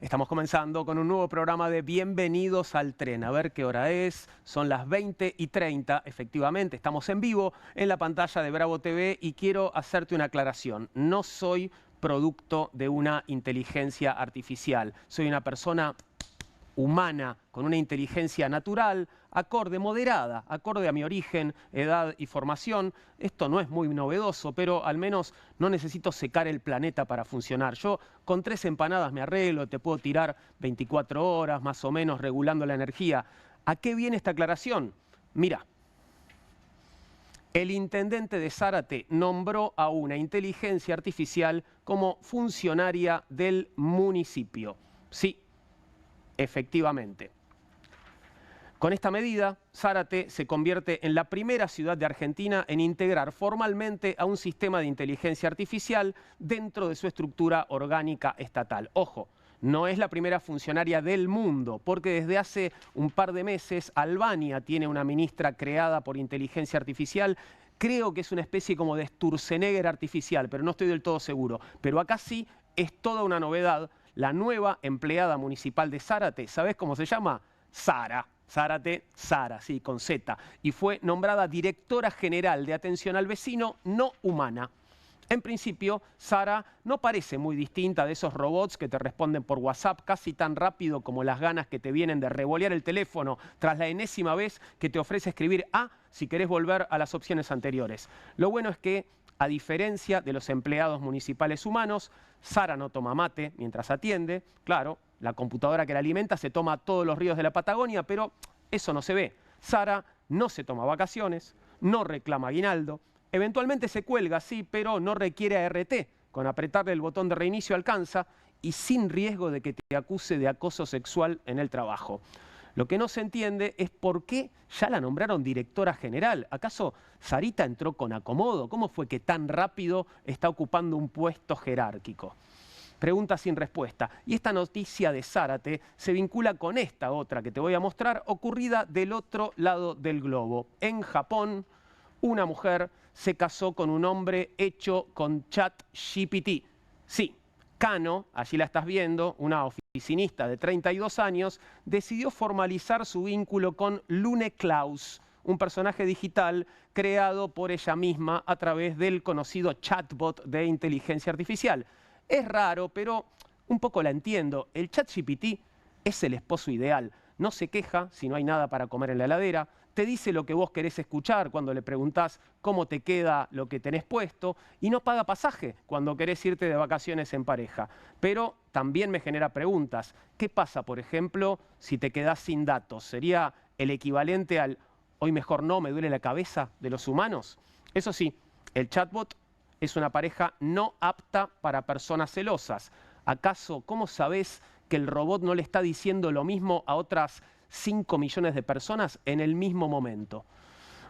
Estamos comenzando con un nuevo programa de Bienvenidos al Tren. A ver qué hora es. Son las 20:30. Efectivamente, estamos en vivo en la pantalla de Bravo TV y quiero hacerte una aclaración. No soy producto de una inteligencia artificial. Soy una persona humana, con una inteligencia natural, acorde, moderada, acorde a mi origen, edad y formación. Esto no es muy novedoso, pero al menos no necesito secar el planeta para funcionar. Yo con 3 empanadas me arreglo, te puedo tirar 24 horas más o menos regulando la energía. ¿A qué viene esta aclaración? Mira, el intendente de Zárate nombró a una inteligencia artificial como funcionaria del municipio. Sí, efectivamente. Con esta medida, Zárate se convierte en la primera ciudad de Argentina en integrar formalmente a un sistema de inteligencia artificial dentro de su estructura orgánica estatal. Ojo, no es la primera funcionaria del mundo, porque desde hace un par de meses Albania tiene una ministra creada por inteligencia artificial. Creo que es una especie como de Sturzenegger artificial, pero no estoy del todo seguro. Pero acá sí es toda una novedad. La nueva empleada municipal de Zárate, ¿sabés cómo se llama? Sara. Zárate, Sara, sí, con Z. Y fue nombrada directora general de atención al vecino no humana. En principio, Sara no parece muy distinta de esos robots que te responden por WhatsApp casi tan rápido como las ganas que te vienen de revolear el teléfono tras la enésima vez que te ofrece escribir A si querés volver a las opciones anteriores. Lo bueno es que, a diferencia de los empleados municipales humanos, Sara no toma mate mientras atiende. Claro, la computadora que la alimenta se toma todos los ríos de la Patagonia, pero eso no se ve. Sara no se toma vacaciones, no reclama aguinaldo. Eventualmente se cuelga, sí, pero no requiere ART. Con apretarle el botón de reinicio alcanza y sin riesgo de que te acuse de acoso sexual en el trabajo. Lo que no se entiende es por qué ya la nombraron directora general. ¿Acaso Sarita entró con acomodo? ¿Cómo fue que tan rápido está ocupando un puesto jerárquico? Pregunta sin respuesta. Y esta noticia de Zárate se vincula con esta otra que te voy a mostrar, ocurrida del otro lado del globo. En Japón, una mujer se casó con un hombre hecho con ChatGPT. Sí, Kano, allí la estás viendo, una oficinista de 32 años, decidió formalizar su vínculo con Lune Klaus, un personaje digital creado por ella misma a través del conocido chatbot de inteligencia artificial. Es raro, pero un poco la entiendo. El ChatGPT es el esposo ideal. No se queja si no hay nada para comer en la heladera. Te dice lo que vos querés escuchar cuando le preguntás cómo te queda lo que tenés puesto y no paga pasaje cuando querés irte de vacaciones en pareja. Pero también me genera preguntas. ¿Qué pasa, por ejemplo, si te quedás sin datos? ¿Sería el equivalente al hoy mejor no, me duele la cabeza de los humanos? Eso sí, el chatbot es una pareja no apta para personas celosas. ¿Acaso cómo sabés que el robot no le está diciendo lo mismo a otras 5 millones de personas en el mismo momento?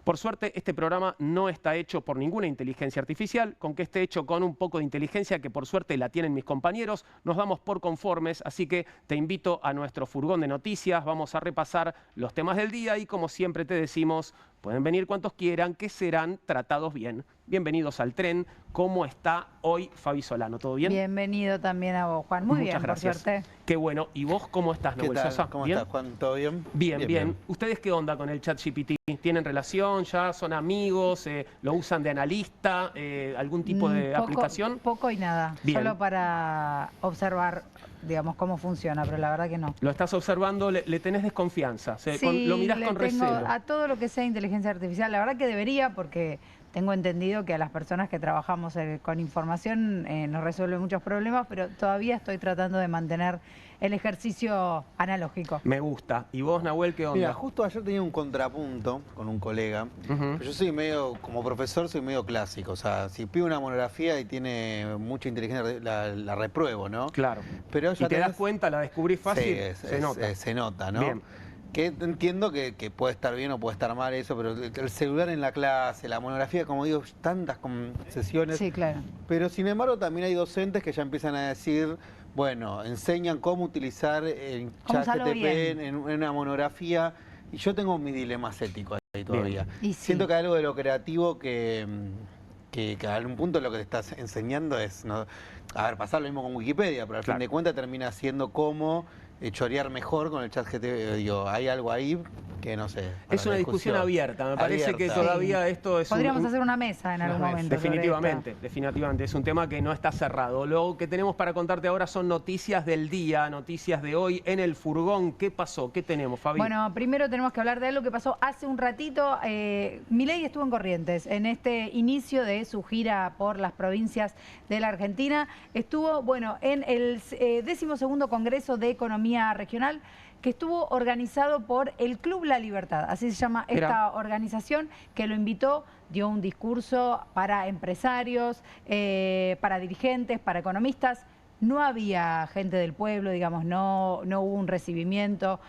Por suerte, este programa no está hecho por ninguna inteligencia artificial. Con que esté hecho con un poco de inteligencia, que por suerte la tienen mis compañeros, nos damos por conformes. Así que te invito a nuestro furgón de noticias. Vamos a repasar los temas del día y, como siempre te decimos, pueden venir cuantos quieran, que serán tratados bien. Bienvenidos al tren. ¿Cómo está hoy Fabi Solano? ¿Todo bien? Bienvenido también a vos, Juan. Muy Muchas bien, gracias. por suerte. Qué bueno. ¿Y vos cómo estás, Nahuel Sosa? ¿Cómo ¿Bien? estás, Juan? ¿Todo bien? Bien. ¿Ustedes qué onda con el ChatGPT? ¿Tienen relación? ¿Ya son amigos? ¿Lo usan de analista? ¿Algún tipo de aplicación? Poco y nada. Bien. Solo para observar, digamos, cómo funciona, pero la verdad que no. Lo estás observando, le tenés desconfianza, lo mirás le con tengo recelo. a todo lo que sea inteligencia artificial. La verdad que debería, porque tengo entendido que a las personas que trabajamos con información nos resuelve muchos problemas, pero todavía estoy tratando de mantener el ejercicio analógico. Me gusta. ¿Y vos, Nahuel, qué onda? Mira, justo ayer tenía un contrapunto con un colega. Pero yo soy medio, como profesor, soy medio clásico. O sea, si pido una monografía y tiene mucha inteligencia, la repruebo, ¿no? Claro. Pero ya ¿Y te das cuenta, la descubrís fácil? Sí, se nota. se nota, ¿no? Bien. Que entiendo que puede estar bien o puede estar mal eso, pero el celular en la clase, la monografía, como digo, tantas sesiones. Sí, claro. Pero sin embargo también hay docentes que ya empiezan a decir, bueno, enseñan cómo utilizar el ChatGPT en una monografía. Y yo tengo mis dilemas éticos ahí todavía. Sí. Siento que hay algo de lo creativo que a un punto lo que te estás enseñando es, ¿no? A ver, pasar lo mismo con Wikipedia, pero al fin de cuentas termina siendo cómo chorear mejor con el chat GT. Digo, hay algo ahí que no sé. Es una discusión abierta, me parece que todavía esto es Podríamos hacer una mesa en algún momento. Definitivamente, definitivamente. Es un tema que no está cerrado. Lo que tenemos para contarte ahora son noticias del día, noticias de hoy en el furgón. ¿Qué pasó? ¿Qué tenemos, Fabi? Bueno, primero tenemos que hablar de algo que pasó hace un ratito. Milei estuvo en Corrientes en este inicio de su gira por las provincias de la Argentina. Estuvo, bueno, en el 12º Congreso de Economía Regional, que estuvo organizado por el Club La Libertad, así se llama esta organización, que lo invitó, dio un discurso para empresarios, para dirigentes, para economistas. No había gente del pueblo, digamos, no hubo un recibimiento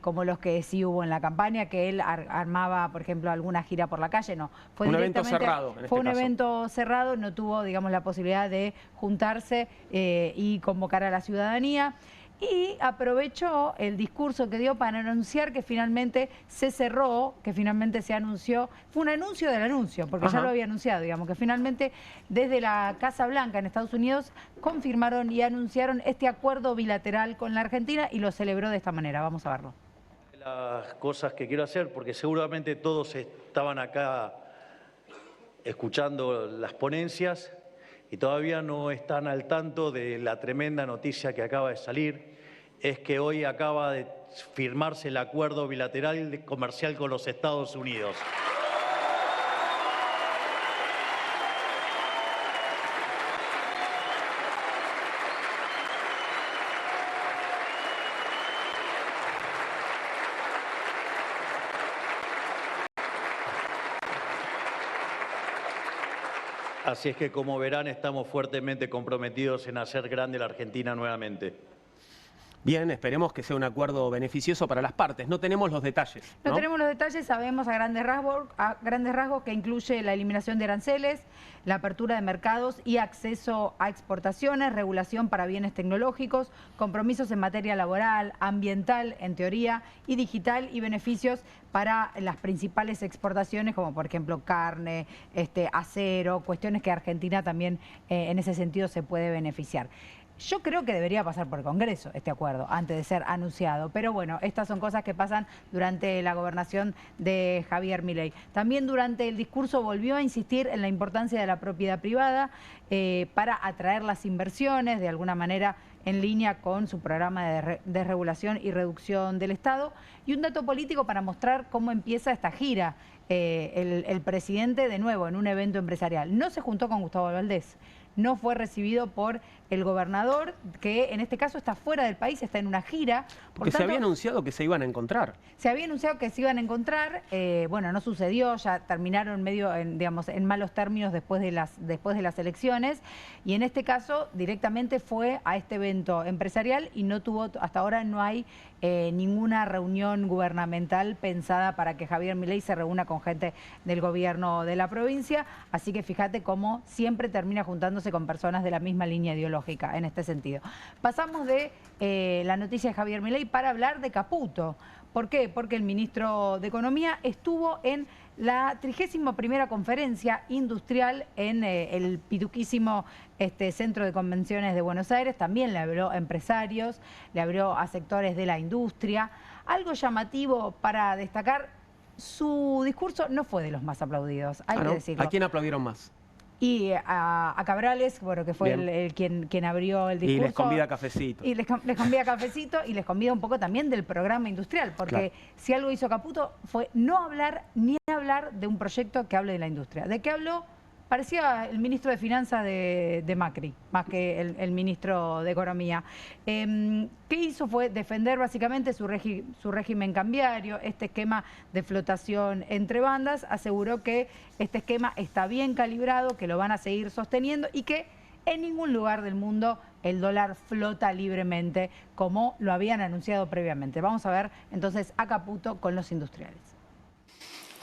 como los que sí hubo en la campaña, que él armaba, por ejemplo, alguna gira por la calle, no. Fue un evento cerrado. Fue un evento cerrado, no tuvo, digamos, la posibilidad de juntarse y convocar a la ciudadanía. Y aprovechó el discurso que dio para anunciar que finalmente se cerró, que finalmente se anunció. Fue un anuncio del anuncio, porque ya lo había anunciado, digamos, que finalmente desde la Casa Blanca en Estados Unidos confirmaron y anunciaron este acuerdo bilateral con la Argentina y lo celebró de esta manera. Vamos a verlo. Las cosas que quiero hacer, porque seguramente todos estaban acá escuchando las ponencias y todavía no están al tanto de la tremenda noticia que acaba de salir, es que hoy acaba de firmarse el acuerdo bilateral comercial con los Estados Unidos. Así es que, como verán, estamos fuertemente comprometidos en hacer grande la Argentina nuevamente. Bien, esperemos que sea un acuerdo beneficioso para las partes. No tenemos los detalles, ¿no? No tenemos los detalles, sabemos a grandes rasgos que incluye la eliminación de aranceles, la apertura de mercados y acceso a exportaciones, regulación para bienes tecnológicos, compromisos en materia laboral, ambiental, en teoría, y digital, y beneficios para las principales exportaciones, como por ejemplo carne, acero, cuestiones que Argentina también en ese sentido se puede beneficiar. Yo creo que debería pasar por el Congreso este acuerdo antes de ser anunciado, pero bueno, estas son cosas que pasan durante la gobernación de Javier Milei. También durante el discurso volvió a insistir en la importancia de la propiedad privada para atraer las inversiones, de alguna manera en línea con su programa de desregulación y reducción del Estado. Y un dato político para mostrar cómo empieza esta gira. El presidente, de nuevo, en un evento empresarial, no se juntó con Gustavo Valdés. No fue recibido por el gobernador, que en este caso está fuera del país, está en una gira. Porque se había anunciado que se iban a encontrar. Se había anunciado que se iban a encontrar, bueno, no sucedió, ya terminaron medio, digamos, en malos términos después de las elecciones. Y en este caso directamente fue a este evento empresarial y no tuvo, hasta ahora no hay ninguna reunión gubernamental pensada para que Javier Milei se reúna con gente del gobierno de la provincia. Así que fíjate cómo siempre termina juntándose con personas de la misma línea ideológica en este sentido. Pasamos de la noticia de Javier Milei para hablar de Caputo. ¿Por qué? Porque el ministro de Economía estuvo en la 31ª conferencia industrial en el pituquísimo Centro de Convenciones de Buenos Aires. También le habló a empresarios, le habló a sectores de la industria. Algo llamativo para destacar, su discurso no fue de los más aplaudidos, hay que decirlo. ¿A quién aplaudieron más? Y a Cabrales, bueno, que fue quien abrió el discurso. Y les convida cafecito. Y les convida cafecito y les convida un poco también del programa industrial, porque si algo hizo Caputo fue no hablar ni hablar de un proyecto que hable de la industria. ¿De qué habló? Parecía el ministro de Finanzas de Macri, más que el ministro de Economía. ¿Qué hizo? Fue defender básicamente su régimen cambiario, este esquema de flotación entre bandas. Aseguró que este esquema está bien calibrado, que lo van a seguir sosteniendo y que en ningún lugar del mundo el dólar flota libremente como lo habían anunciado previamente. Vamos a ver entonces a Caputo con los industriales.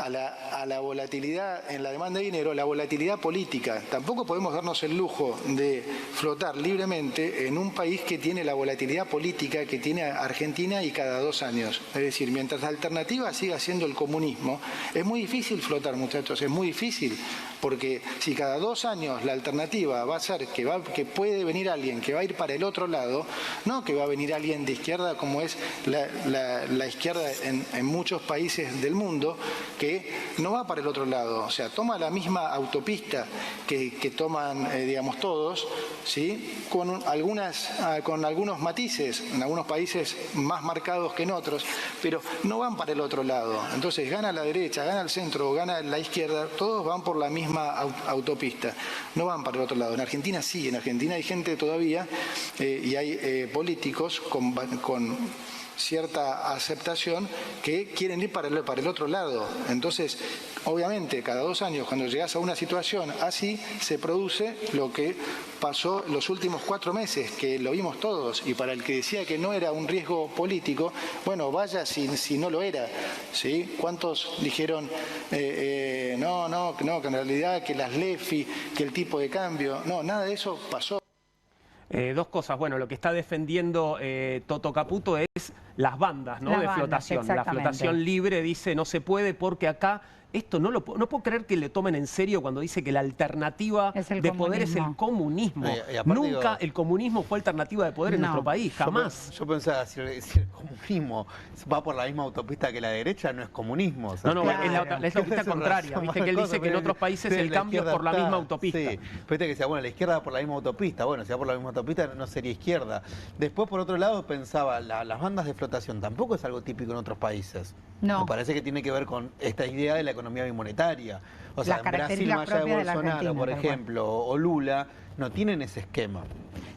a la volatilidad en la demanda de dinero, la volatilidad política. Tampoco podemos darnos el lujo de flotar libremente en un país que tiene la volatilidad política que tiene Argentina y cada 2 años. Es decir, mientras la alternativa siga siendo el comunismo, es muy difícil flotar, muchachos, es muy difícil, porque si cada 2 años la alternativa va a ser que puede venir alguien que va a ir para el otro lado, no que va a venir alguien de izquierda como es la izquierda en muchos países del mundo, que no va para el otro lado, o sea, toma la misma autopista que toman, digamos, todos, ¿sí? Con algunos matices, en algunos países más marcados que en otros, pero no van para el otro lado. Entonces gana la derecha, gana el centro, gana la izquierda, todos van por la misma autopista, no van para el otro lado. En Argentina sí, en Argentina hay gente todavía y hay políticos con cierta aceptación que quieren ir para el otro lado. Entonces, obviamente, cada 2 años, cuando llegas a una situación así, se produce lo que pasó los últimos 4 meses, que lo vimos todos, y para el que decía que no era un riesgo político, bueno, vaya si no lo era, ¿sí? ¿Cuántos dijeron, que en realidad, que las LEFI, que el tipo de cambio? No, nada de eso pasó. 2 cosas. Bueno, lo que está defendiendo Toto Caputo es las bandas, ¿no? Las de bandas, flotación. La exactamente. flotación libre dice no se puede porque acá esto no puedo creer que le tomen en serio cuando dice que la alternativa de poder es el comunismo. Y aparte, Nunca el comunismo fue alternativa de poder en nuestro país, jamás. Yo pensaba, si el comunismo va por la misma autopista que la derecha, no es comunismo. O sea, No, claro. es la autopista contraria. Viste que él dice que en otros países el cambio es por la misma autopista. Sí, viste que decía, bueno, la izquierda va por la misma autopista. Bueno, si va por la misma autopista no sería izquierda. Después, por otro lado, pensaba, las bandas de flotación tampoco es algo típico en otros países. No. Me parece que tiene que ver con esta idea de la economía bimonetaria. O sea, Las en Brasil, características más allá de propias de la Bolsonaro, Argentina, por tal cual. ejemplo, o Lula, no tienen ese esquema.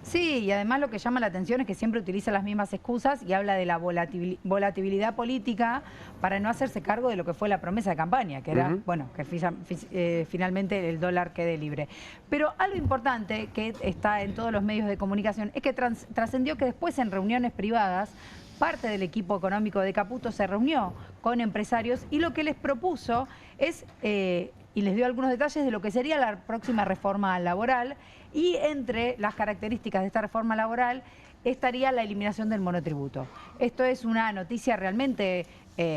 Sí, y además lo que llama la atención es que siempre utiliza las mismas excusas y habla de la volatilidad política para no hacerse cargo de lo que fue la promesa de campaña, que era, bueno, que finalmente el dólar quede libre. Pero algo importante que está en todos los medios de comunicación es que trascendió que después en reuniones privadas parte del equipo económico de Caputo se reunió con empresarios y lo que les propuso es, y les dio algunos detalles de lo que sería la próxima reforma laboral, y entre las características de esta reforma laboral estaría la eliminación del monotributo. Esto es una noticia realmente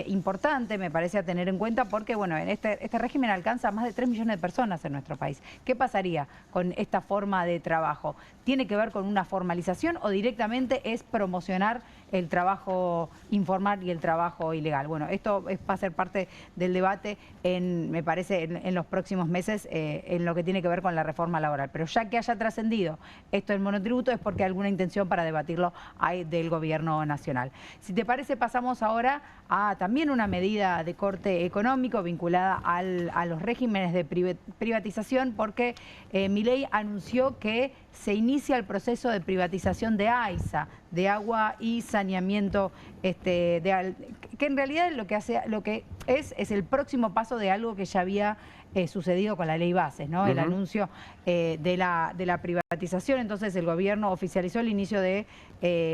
importante, me parece, a tener en cuenta, porque bueno, en este régimen alcanza a más de 3 millones de personas en nuestro país. ¿Qué pasaría con esta forma de trabajo? ¿Tiene que ver con una formalización o directamente es promocionar el trabajo informal y el trabajo ilegal? Bueno, esto va a ser parte del debate, me parece, en los próximos meses en lo que tiene que ver con la reforma laboral. Pero ya que haya trascendido esto del monotributo es porque hay alguna intención para debatirlo hay del gobierno nacional. Si te parece, pasamos ahora a también una medida de corte económico vinculada a los regímenes de privatización, porque Milei anunció que se inicia el proceso de privatización de AISA, de agua y saneamiento, que en realidad lo que es el próximo paso de algo que ya había sucedido con la ley Bases, ¿no? El anuncio de la privatización. Entonces el gobierno oficializó el inicio de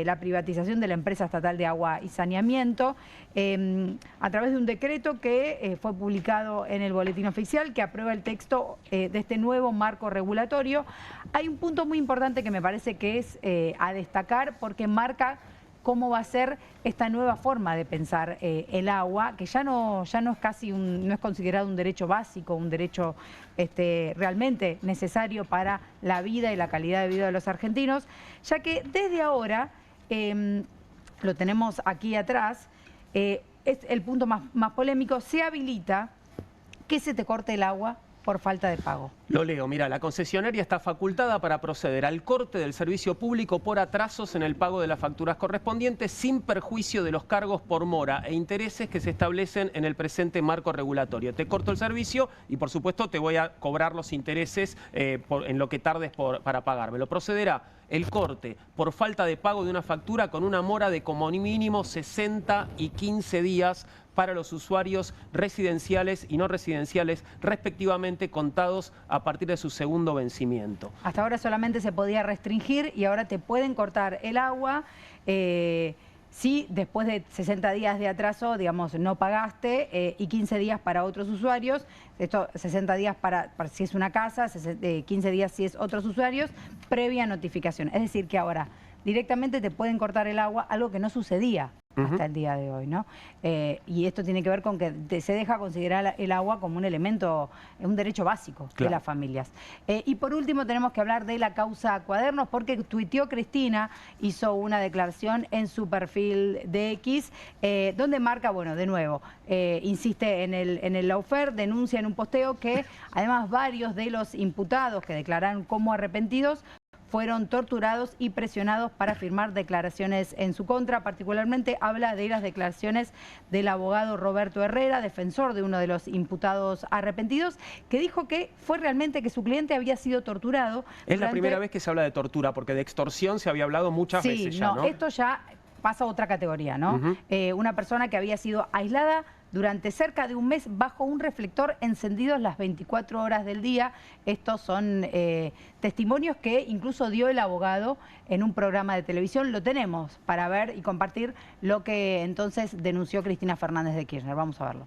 la privatización de la empresa estatal de agua y saneamiento a través de un decreto que fue publicado en el boletín oficial, que aprueba el texto de este nuevo marco regulatorio. Hay un punto muy importante que me parece que es a destacar, porque marca cómo va a ser esta nueva forma de pensar el agua, que ya no es considerado un derecho básico, un derecho realmente necesario para la vida y la calidad de vida de los argentinos, ya que desde ahora, lo tenemos aquí atrás, es el punto más polémico, se habilita que se te corte el agua por falta de pago. Lo leo, mira, la concesionaria está facultada para proceder al corte del servicio público por atrasos en el pago de las facturas correspondientes sin perjuicio de los cargos por mora e intereses que se establecen en el presente marco regulatorio. Te corto el servicio y por supuesto te voy a cobrar los intereses en lo que tardes para pagármelo. Procederá el corte por falta de pago de una factura con una mora de como mínimo 60 y 15 días para los usuarios residenciales y no residenciales, respectivamente, contados a partir de su segundo vencimiento. Hasta ahora solamente se podía restringir y ahora te pueden cortar el agua Si después de 60 días de atraso, digamos, no pagaste y 15 días para otros usuarios, esto 60 días para si es una casa, 15 días si es otros usuarios, previa notificación. Es decir, que ahora directamente te pueden cortar el agua, algo que no sucedía hasta el día de hoy, ¿no? Y esto tiene que ver con que se deja considerar el agua como un elemento, un derecho básico de las familias. Y por último tenemos que hablar de la causa Cuadernos, porque tuiteó Cristina, hizo una declaración en su perfil de X, donde marca, bueno, de nuevo, insiste en el lawfare, denuncia en un posteo que además varios de los imputados que declararon como arrepentidos fueron torturados y presionados para firmar declaraciones en su contra. Particularmente habla de las declaraciones del abogado Roberto Herrera, defensor de uno de los imputados arrepentidos, que dijo que fue realmente que su cliente había sido torturado. Es la primera vez que se habla de tortura, porque de extorsión se había hablado muchas veces ya, ¿no? Esto ya pasa a otra categoría, ¿no? Una persona que había sido aislada durante cerca de un mes bajo un reflector encendido las 24 horas del día. Estos son testimonios que incluso dio el abogado en un programa de televisión. Lo tenemos para ver y compartir lo que entonces denunció Cristina Fernández de Kirchner. Vamos a verlo.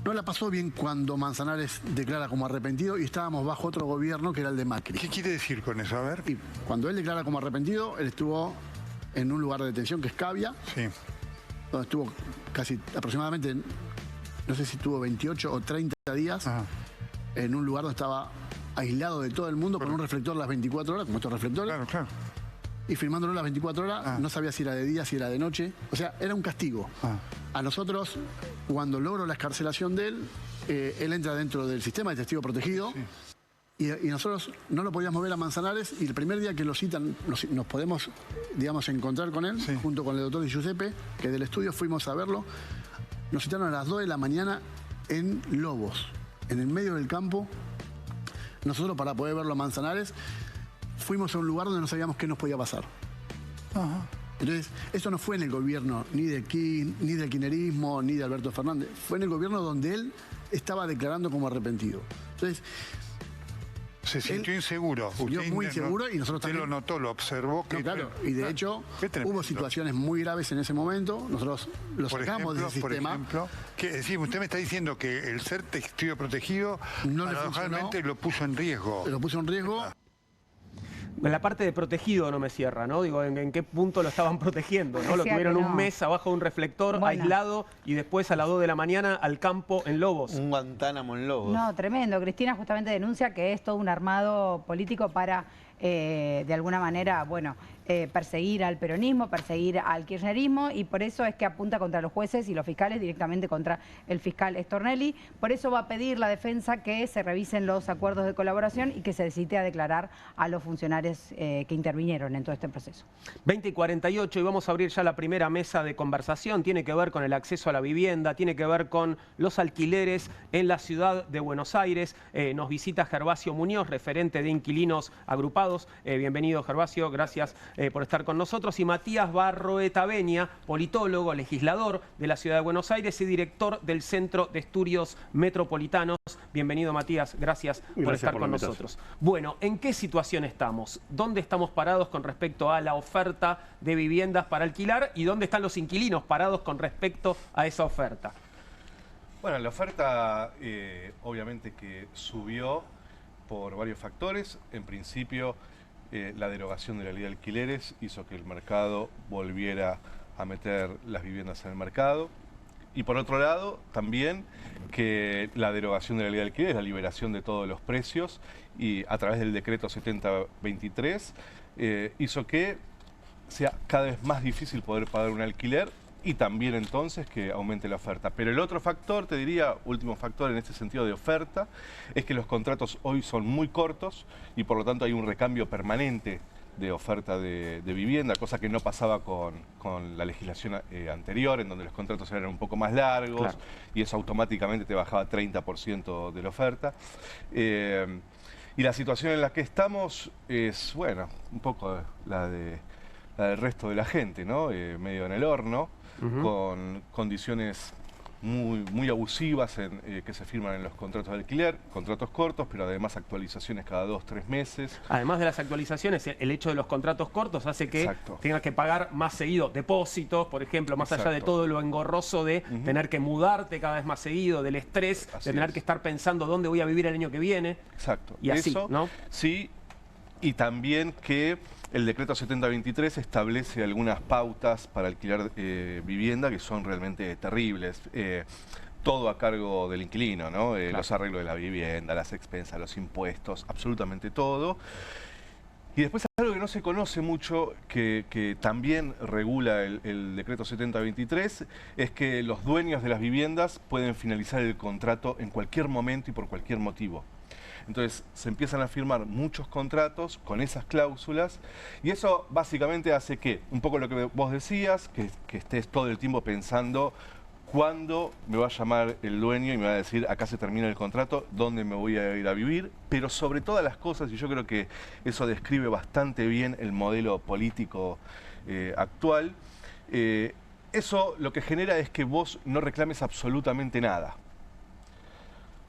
No la pasó bien cuando Manzanares declara como arrepentido y estábamos bajo otro gobierno que era el de Macri. ¿Qué quiere decir con eso? A ver. Y cuando él declara como arrepentido, él estuvo en un lugar de detención que es Cavia. Sí. Donde estuvo casi aproximadamente, no sé si tuvo 28 o 30 días, en un lugar donde estaba aislado de todo el mundo con un reflector las 24 horas, como estos reflectores. Claro, claro. Y firmándolo las 24 horas, no sabía si era de día, si era de noche. O sea, era un castigo. A nosotros, cuando logro la excarcelación de él, él entra dentro del sistema de testigo protegido. Sí. Y nosotros no lo podíamos ver a Manzanares y el primer día que lo citan nos podemos, digamos, encontrar con él, junto con el doctor Giuseppe, que del estudio fuimos a verlo. Nos citaron a las 2 de la mañana en Lobos, en el medio del campo. Nosotros, para poder verlo a Manzanares, fuimos a un lugar donde no sabíamos qué nos podía pasar. Entonces, esto no fue en el gobierno ni de ni del kirchnerismo, ni de Alberto Fernández. Fue en el gobierno donde él estaba declarando como arrepentido. Entonces, se sintió inseguro. Se sintió muy inseguro y nosotros también. Usted lo notó, lo observó. No, claro, y de hecho hubo situaciones muy graves en ese momento. Nosotros lo sacamos de ese sistema. Por ejemplo, es decir, usted me está diciendo que el ser testigo protegido paradójicamente lo puso en riesgo. Lo puso en riesgo. En la parte de protegido no me cierra, ¿no? Digo, ¿en qué punto lo estaban protegiendo, ¿no? Lo tuvieron un mes abajo de un reflector, aislado, y después a las 2 de la mañana al campo en Lobos. Un Guantánamo en Lobos. No, tremendo. Cristina justamente denuncia que es todo un armado político para, de alguna manera, bueno, perseguir al peronismo, perseguir al kirchnerismo, y por eso es que apunta contra los jueces y los fiscales, directamente contra el fiscal Stornelli. Por eso va a pedir la defensa que se revisen los acuerdos de colaboración y que se cite a declarar a los funcionarios que intervinieron en todo este proceso. 20:48 y vamos a abrir ya la primera mesa de conversación. Tiene que ver con el acceso a la vivienda, tiene que ver con los alquileres en la ciudad de Buenos Aires. Nos visita Gervasio Muñoz, referente de Inquilinos Agrupados. Bienvenido, Gervasio, gracias por estar con nosotros. Y Matías Barroeta Beña, politólogo, legislador de la ciudad de Buenos Aires y director del Centro de Estudios Metropolitanos. Bienvenido, Matías, gracias por estar con nosotros. Bueno, ¿en qué situación estamos? ¿Dónde estamos parados con respecto a la oferta de viviendas para alquilar y dónde están los inquilinos parados con respecto a esa oferta? Bueno, la oferta obviamente que subió por varios factores. En principio, la derogación de la ley de alquileres hizo que el mercado volviera a meter las viviendas en el mercado. Y por otro lado, también que la derogación de la ley de alquileres, la liberación de todos los precios, y a través del decreto 7023, hizo que sea cada vez más difícil poder pagar un alquiler y también entonces que aumente la oferta. Pero el otro factor, te diría, último factor en este sentido de oferta, es que los contratos hoy son muy cortos y por lo tanto hay un recambio permanente de oferta de vivienda, cosa que no pasaba con la legislación anterior, en donde los contratos eran un poco más largos, y eso automáticamente te bajaba 30% de la oferta. Y la situación en la que estamos es, bueno, un poco la del resto de la gente, ¿no? Medio en el horno, con condiciones muy abusivas que se firman en los contratos de alquiler, contratos cortos, pero además actualizaciones cada 2-3 meses. Además de las actualizaciones, el hecho de los contratos cortos hace que tengas que pagar más seguido depósitos, por ejemplo, más allá de todo lo engorroso de tener que mudarte cada vez más seguido, del estrés, de tener que estar pensando dónde voy a vivir el año que viene. Exacto. Y así, eso, ¿no? Sí, y también que el decreto 7023 establece algunas pautas para alquilar vivienda que son realmente terribles. Todo a cargo del inquilino, ¿no? Los arreglos de la vivienda, las expensas, los impuestos, absolutamente todo. Y después algo que no se conoce mucho, que también regula el decreto 7023, es que los dueños de las viviendas pueden finalizar el contrato en cualquier momento y por cualquier motivo. Entonces se empiezan a firmar muchos contratos con esas cláusulas y eso básicamente hace que, un poco lo que vos decías, que estés todo el tiempo pensando cuándo me va a llamar el dueño y me va a decir acá se termina el contrato, dónde me voy a ir a vivir, pero sobre todas las cosas, y yo creo que eso describe bastante bien el modelo político actual, eso lo que genera es que vos no reclames absolutamente nada.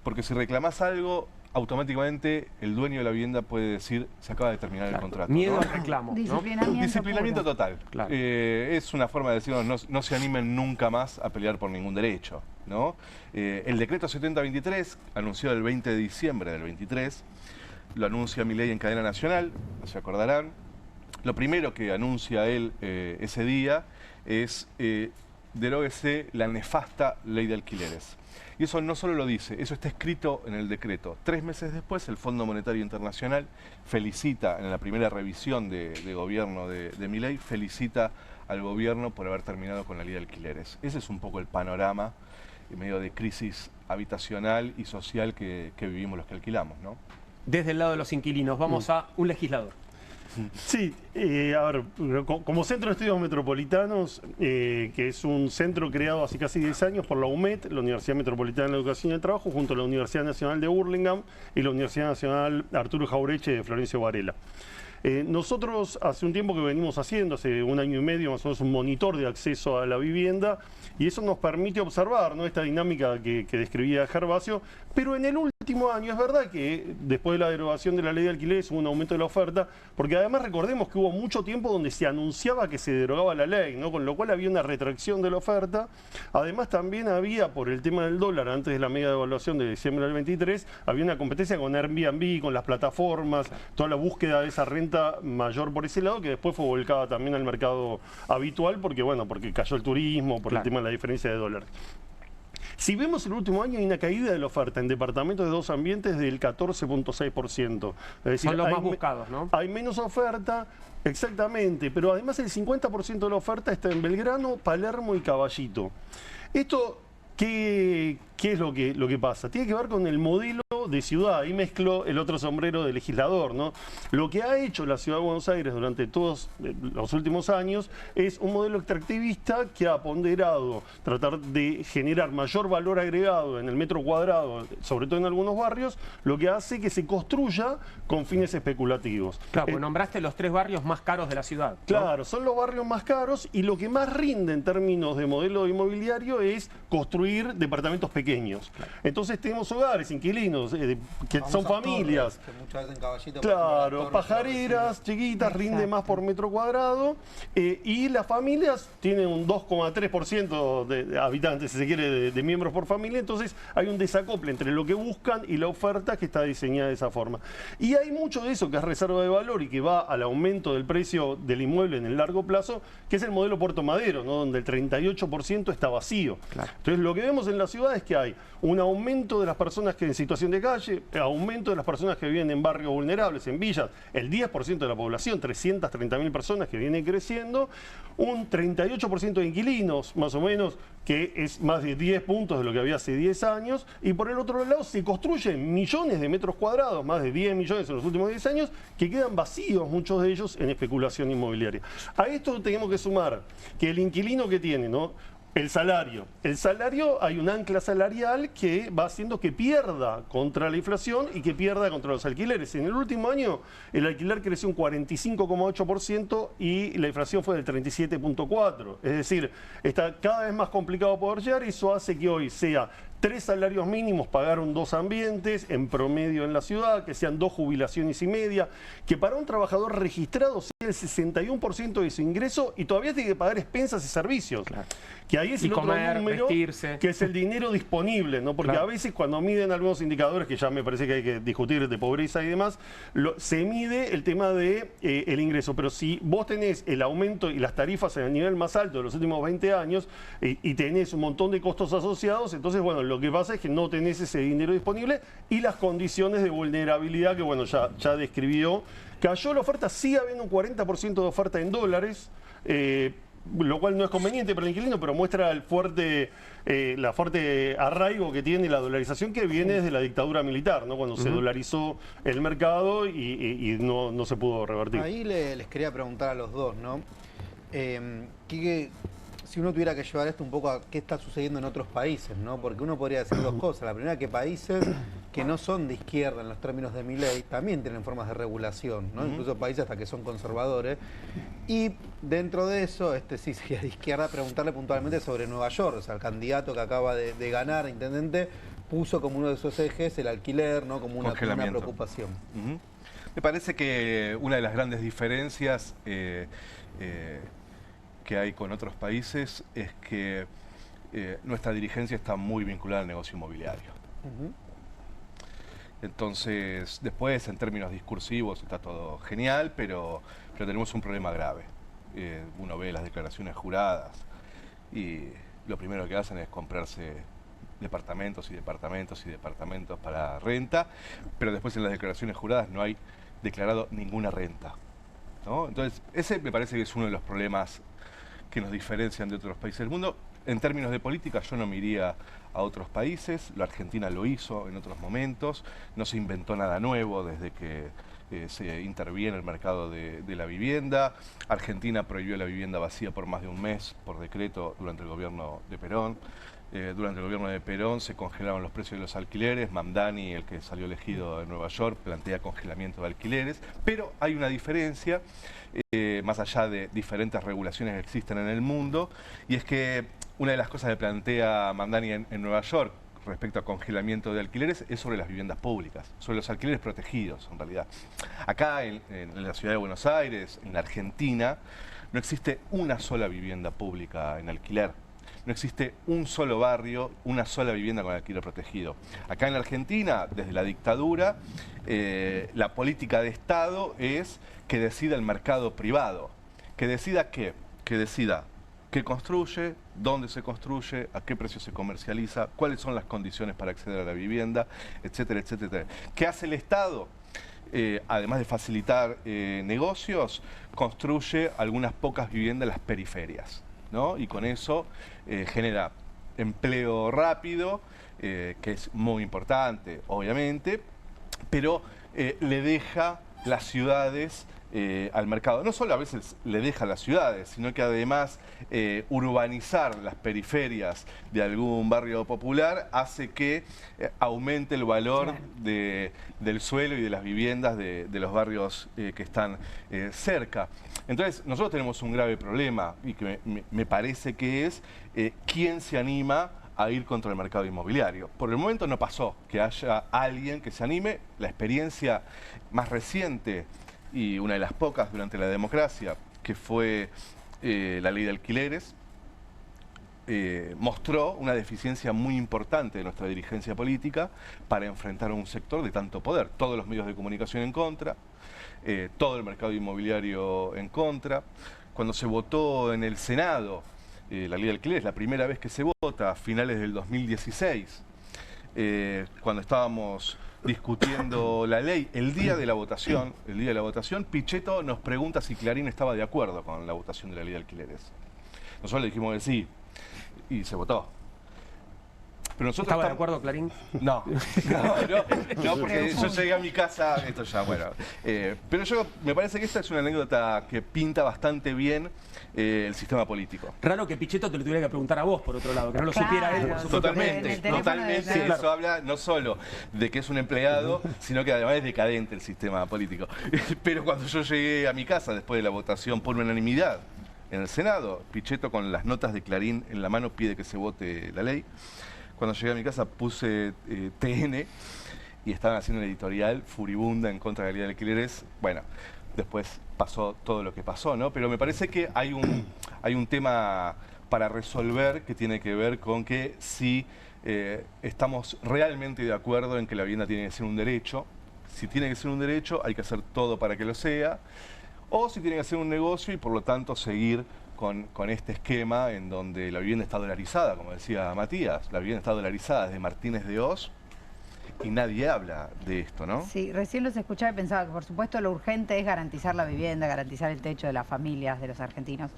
Porque si reclamás algo, automáticamente el dueño de la vivienda puede decir se acaba de terminar el contrato. Miedo ¿no? al reclamo. Disciplinamiento total. Claro. Es una forma de decirnos, no se animen nunca más a pelear por ningún derecho, ¿no? El decreto 7023, anunciado el 20 de diciembre del 23, lo anuncia Milei en cadena nacional, no se acordarán. Lo primero que anuncia él ese día es deróguese la nefasta ley de alquileres. Y eso no solo lo dice, eso está escrito en el decreto. 3 meses después, el Fondo Monetario Internacional felicita, en la primera revisión de gobierno de Milei, felicita al gobierno por haber terminado con la ley de alquileres. Ese es un poco el panorama en medio de crisis habitacional y social que vivimos los que alquilamos, ¿no? Desde el lado de los inquilinos, vamos a un legislador. Sí, a ver, como Centro de Estudios Metropolitanos, que es un centro creado hace casi 10 años por la UMET, la Universidad Metropolitana de la Educación y el Trabajo, junto a la Universidad Nacional de Burlingame y la Universidad Nacional Arturo Jaureche de Florencio Varela. Nosotros hace un tiempo que venimos haciendo, hace 1 año y medio más o menos, un monitor de acceso a la vivienda y eso nos permite observar, ¿no?, esta dinámica que describía Gervasio, pero en el último año es verdad que después de la derogación de la ley de alquileres hubo un aumento de la oferta, porque además recordemos que hubo mucho tiempo donde se anunciaba que se derogaba la ley, ¿no?, con lo cual había una retracción de la oferta. Además también había, por el tema del dólar, antes de la media devaluación de diciembre del 23, había una competencia con Airbnb, con las plataformas, toda la búsqueda de esa renta mayor por ese lado, que después fue volcada también al mercado habitual, porque bueno, porque cayó el turismo, por el tema de la diferencia de dólares. Si vemos el último año hay una caída de la oferta en departamentos de 2 ambientes del 14.6%. Es decir, son los más buscados, ¿no? Hay menos oferta, exactamente, pero además el 50% de la oferta está en Belgrano, Palermo y Caballito. Esto, ¿qué es lo que pasa? Tiene que ver con el modelo de ciudad. Ahí mezclo el otro sombrero de legislador, ¿no? Lo que ha hecho la Ciudad de Buenos Aires durante todos los últimos años es un modelo extractivista que ha ponderado tratar de generar mayor valor agregado en el metro cuadrado, sobre todo en algunos barrios, lo que hace que se construya con fines especulativos. Claro, pues nombraste los 3 barrios más caros de la ciudad, ¿no? Claro, son los barrios más caros y lo que más rinde en términos de modelo inmobiliario es construir departamentos pequeños. Entonces tenemos hogares, inquilinos, que son familias. Torres, que muchas veces en Caballito, claro, torres, pajareras, chiquitas, rinde más por metro cuadrado. Y las familias tienen un 2,3% de habitantes, si se quiere, de miembros por familia. Entonces hay un desacople entre lo que buscan y la oferta que está diseñada de esa forma. Y hay mucho de eso que es reserva de valor y que va al aumento del precio del inmueble en el largo plazo, que es el modelo Puerto Madero, ¿no?, donde el 38% está vacío. Claro. Entonces lo que vemos en la ciudad es que hay un aumento de las personas que en situación de calle, aumento de las personas que viven en barrios vulnerables, en villas, el 10% de la población, 330.000 personas que vienen creciendo, un 38% de inquilinos, más o menos, que es más de 10 puntos de lo que había hace 10 años, y por el otro lado se construyen millones de metros cuadrados, más de 10 millones en los últimos 10 años, que quedan vacíos, muchos de ellos, en especulación inmobiliaria. A esto tenemos que sumar que el inquilino que tiene, ¿no?, El salario. El salario, hay un ancla salarial que va haciendo que pierda contra la inflación y que pierda contra los alquileres. En el último año, el alquiler creció un 45,8% y la inflación fue del 37,4%. Es decir, está cada vez más complicado poder llegar y eso hace que hoy sea 3 salarios mínimos, pagaron 2 ambientes en promedio en la ciudad, que sean 2 jubilaciones y media, que para un trabajador registrado sea el 61% de su ingreso y todavía tiene que pagar expensas y servicios. Claro. Que ahí es el otro número, vestirse, que es el dinero disponible, ¿no? Porque a veces cuando miden algunos indicadores, que ya me parece que hay que discutir de pobreza y demás, se mide el tema de el ingreso. Pero si vos tenés el aumento y las tarifas en el nivel más alto de los últimos 20 años y tenés un montón de costos asociados, entonces, bueno, lo que pasa es que no tenés ese dinero disponible y las condiciones de vulnerabilidad que, bueno, ya describió. Cayó la oferta, sigue habiendo un 40% de oferta en dólares, lo cual no es conveniente para el inquilino, pero muestra el fuerte arraigo que tiene la dolarización que viene desde la dictadura militar, ¿no? Cuando se dolarizó el mercado y no se pudo revertir. Ahí les quería preguntar a los dos, ¿no? Si uno tuviera que llevar esto un poco a qué está sucediendo en otros países, ¿no? Porque uno podría decir dos cosas. La primera, que países que no son de izquierda en los términos de Milei también tienen formas de regulación, ¿no? Incluso países hasta que son conservadores. Y dentro de eso, sí sería de izquierda, preguntarle puntualmente sobre Nueva York. O sea, el candidato que acaba de ganar, intendente, puso como uno de sus ejes el alquiler, ¿no? Como una preocupación. Me parece que una de las grandes diferencias que hay con otros países es que nuestra dirigencia está muy vinculada al negocio inmobiliario. Entonces, después, en términos discursivos, está todo genial, pero tenemos un problema grave. Uno ve las declaraciones juradas y lo primero que hacen es comprarse departamentos y departamentos y departamentos para renta, pero después en las declaraciones juradas no hay declarado ninguna renta, ¿no? Entonces, ese me parece que es uno de los problemas que nos diferencian de otros países del mundo. En términos de política, yo no me iría a otros países. La Argentina lo hizo en otros momentos. No se inventó nada nuevo desde que se interviene el mercado de la vivienda. Argentina prohibió la vivienda vacía por más de un mes por decreto durante el gobierno de Perón. Durante el gobierno de Perón se congelaron los precios de los alquileres. Mamdani, el que salió elegido de Nueva York, plantea congelamiento de alquileres. Pero hay una diferencia, más allá de diferentes regulaciones que existen en el mundo, y es que una de las cosas que plantea Mamdani en Nueva York respecto a congelamiento de alquileres es sobre las viviendas públicas, sobre los alquileres protegidos, en realidad. Acá, en la ciudad de Buenos Aires, en la Argentina, no existe una sola vivienda pública en alquiler. No existe un solo barrio, una sola vivienda con alquiler protegido. Acá en la Argentina, desde la dictadura, la política de Estado es que decida el mercado privado. ¿Que decida qué? Que decida qué construye, dónde se construye, a qué precio se comercializa, cuáles son las condiciones para acceder a la vivienda, etcétera, etcétera. ¿Qué hace el Estado? Además de facilitar negocios, construye algunas pocas viviendas en las periferias, ¿no? Y con eso genera empleo rápido, que es muy importante, obviamente, pero le deja las ciudades al mercado. No solo a veces le deja las ciudades, sino que además urbanizar las periferias de algún barrio popular hace que aumente el valor del suelo y de las viviendas de los barrios que están cerca. Entonces, nosotros tenemos un grave problema y que me parece que es quién se anima a ir contra el mercado inmobiliario. Por el momento no pasó que haya alguien que se anime. La experiencia más reciente y una de las pocas durante la democracia, que fue la ley de alquileres, mostró una deficiencia muy importante de nuestra dirigencia política para enfrentar a un sector de tanto poder. Todos los medios de comunicación en contra, todo el mercado inmobiliario en contra. Cuando se votó en el Senado la ley de alquileres, la primera vez que se vota, a finales del 2016, cuando estábamos discutiendo la ley, el día de la votación, Pichetto nos pregunta si Clarín estaba de acuerdo con la votación de la ley de alquileres. Nosotros le dijimos que sí, y se votó. Pero nosotros ¿Estaba de acuerdo, Clarín? No, porque yo llegué a mi casa, esto ya, bueno. Pero me parece que esta es una anécdota que pinta bastante bien el sistema político. Raro que Pichetto te lo tuviera que preguntar a vos, por otro lado, que no lo supiera él. Por su Totalmente, totalmente. Claro. Eso habla no solo de que es un empleado, sino que además es decadente el sistema político. Pero cuando yo llegué a mi casa, después de la votación por unanimidad en el Senado, Pichetto con las notas de Clarín en la mano pide que se vote la ley. Cuando llegué a mi casa puse TN y estaban haciendo una editorial furibunda en contra de la ley de alquileres. Bueno, después pasó todo lo que pasó, ¿no? Pero me parece que hay un tema para resolver que tiene que ver con que si estamos realmente de acuerdo en que la vivienda tiene que ser un derecho. Si tiene que ser un derecho, hay que hacer todo para que lo sea. O si tiene que ser un negocio y por lo tanto seguir con este esquema en donde la vivienda está dolarizada, como decía Matías. La vivienda está dolarizada desde Martínez de Oz y nadie habla de esto, ¿no? Sí, recién los escuchaba y pensaba que por supuesto lo urgente es garantizar la vivienda, garantizar el techo de las familias, de los argentinos.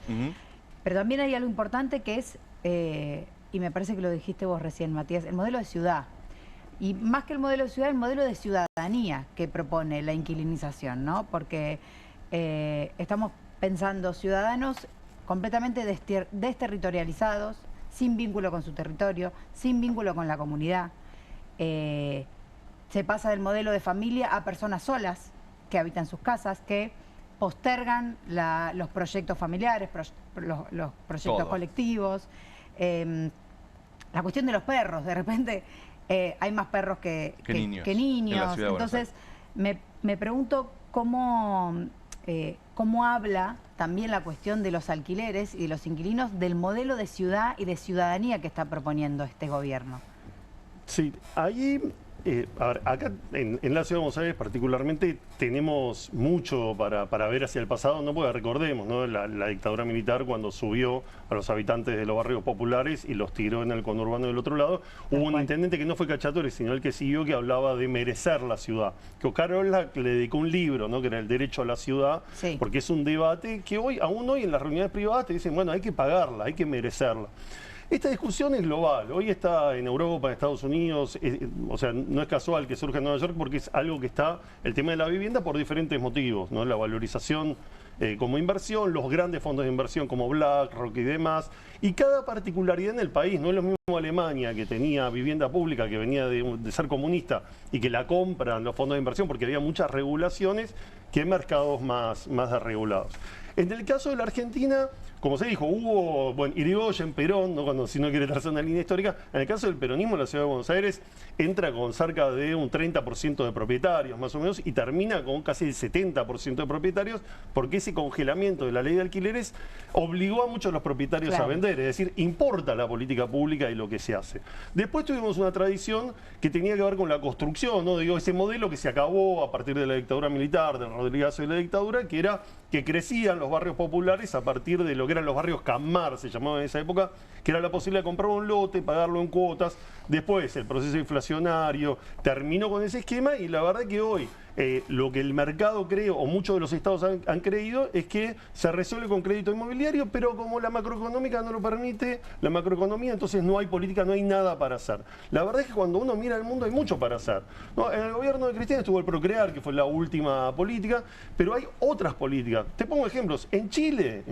Pero también hay algo importante que es, y me parece que lo dijiste vos recién, Matías, el modelo de ciudad. Y más que el modelo de ciudad, el modelo de ciudadanía que propone la inquilinización, ¿no? Porque estamos pensando ciudadanos completamente desterritorializados, sin vínculo con su territorio, sin vínculo con la comunidad. Se pasa del modelo de familia a personas solas que habitan sus casas, que postergan los proyectos familiares, los proyectos colectivos. La cuestión de los perros, de repente hay más perros que niños. Entonces me pregunto cómo habla también la cuestión de los alquileres y de los inquilinos del modelo de ciudad y de ciudadanía que está proponiendo este gobierno. Sí, ahí, a ver, acá en la Ciudad de Buenos Aires particularmente tenemos mucho para ver hacia el pasado, no porque recordemos, ¿no? La dictadura militar cuando subió a los habitantes de los barrios populares y los tiró en el conurbano del otro lado, hubo un intendente que no fue Cacciatore, sino el que siguió, que hablaba de merecer la ciudad. Que Oscar Ollak le dedicó un libro, ¿no? Que era el derecho a la ciudad, porque es un debate que aún hoy en las reuniones privadas te dicen, bueno, hay que pagarla, hay que merecerla. Esta discusión es global, hoy está en Europa, en Estados Unidos, o sea, no es casual que surja en Nueva York porque es algo que está, el tema de la vivienda, por diferentes motivos, ¿no? La valorización como inversión, los grandes fondos de inversión como BlackRock y demás, y cada particularidad en el país, no es lo mismo Alemania, que tenía vivienda pública, que venía de ser comunista y que la compran los fondos de inversión porque había muchas regulaciones, que mercados más desregulados. En el caso de la Argentina, como se dijo, hubo, bueno, Irigoyen, Perón, ¿no? Si no quiere trazar una línea histórica, en el caso del peronismo, la Ciudad de Buenos Aires entra con cerca de un 30% de propietarios, más o menos, y termina con casi el 70% de propietarios, porque ese congelamiento de la ley de alquileres obligó a muchos de los propietarios a vender, es decir, importa la política pública y lo que se hace. Después tuvimos una tradición que tenía que ver con la construcción, ¿no? Digo, ese modelo que se acabó a partir de la dictadura militar, del Rodrigazo y la dictadura, que era que crecían los barrios populares a partir de lo que eran los barrios Camar, se llamaban en esa época, que era la posibilidad de comprar un lote, pagarlo en cuotas. Después el proceso inflacionario terminó con ese esquema y la verdad que hoy lo que el mercado cree, o muchos de los estados han creído, es que se resuelve con crédito inmobiliario, pero como la macroeconómica no lo permite, la macroeconomía, entonces no hay política, no hay nada para hacer. La verdad es que cuando uno mira el mundo hay mucho para hacer, ¿no? En el gobierno de Cristina estuvo el Procrear, que fue la última política, pero hay otras políticas. Te pongo ejemplos. En Chile,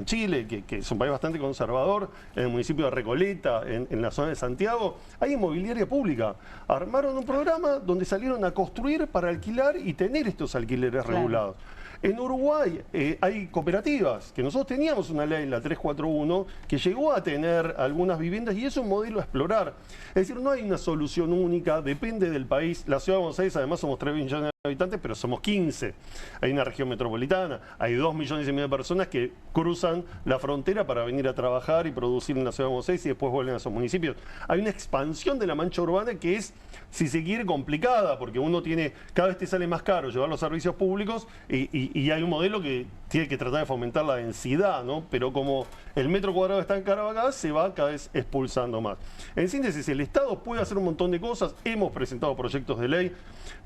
que es un país bastante conservador, en el municipio de Recoleta, en la zona de Santiago, hay inmobiliaria pública. Armaron un programa donde salieron a construir para alquilar y tener estos alquileres regulados. En Uruguay hay cooperativas, que nosotros teníamos una ley, la 341, que llegó a tener algunas viviendas y es un modelo a explorar. Es decir, no hay una solución única, depende del país. La Ciudad de Buenos Aires, además, somos 3 millones de habitantes, pero somos 15. Hay una región metropolitana, hay 2,5 millones de personas que cruzan la frontera para venir a trabajar y producir en la Ciudad de Buenos Aires y después vuelven a esos municipios. Hay una expansión de la mancha urbana que es, si se quiere, complicada, porque uno tiene, cada vez te sale más caro llevar los servicios públicos y hay un modelo que tiene que tratar de fomentar la densidad, ¿no? Pero como el metro cuadrado está en caro acá, se va cada vez expulsando más. En síntesis, el Estado puede hacer un montón de cosas, hemos presentado proyectos de ley,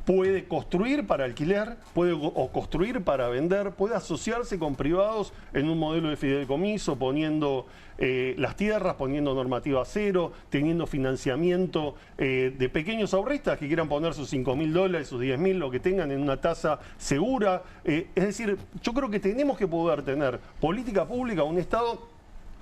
puede construir para alquiler, puede construir para vender, puede asociarse con privados en un modelo de fideicomiso, poniendo las tierras, poniendo normativa cero, teniendo financiamiento de pequeños ahorristas que quieran poner sus $5.000, sus 10.000, lo que tengan en una tasa segura. Es decir, yo creo que tenemos que poder tener política pública, un Estado.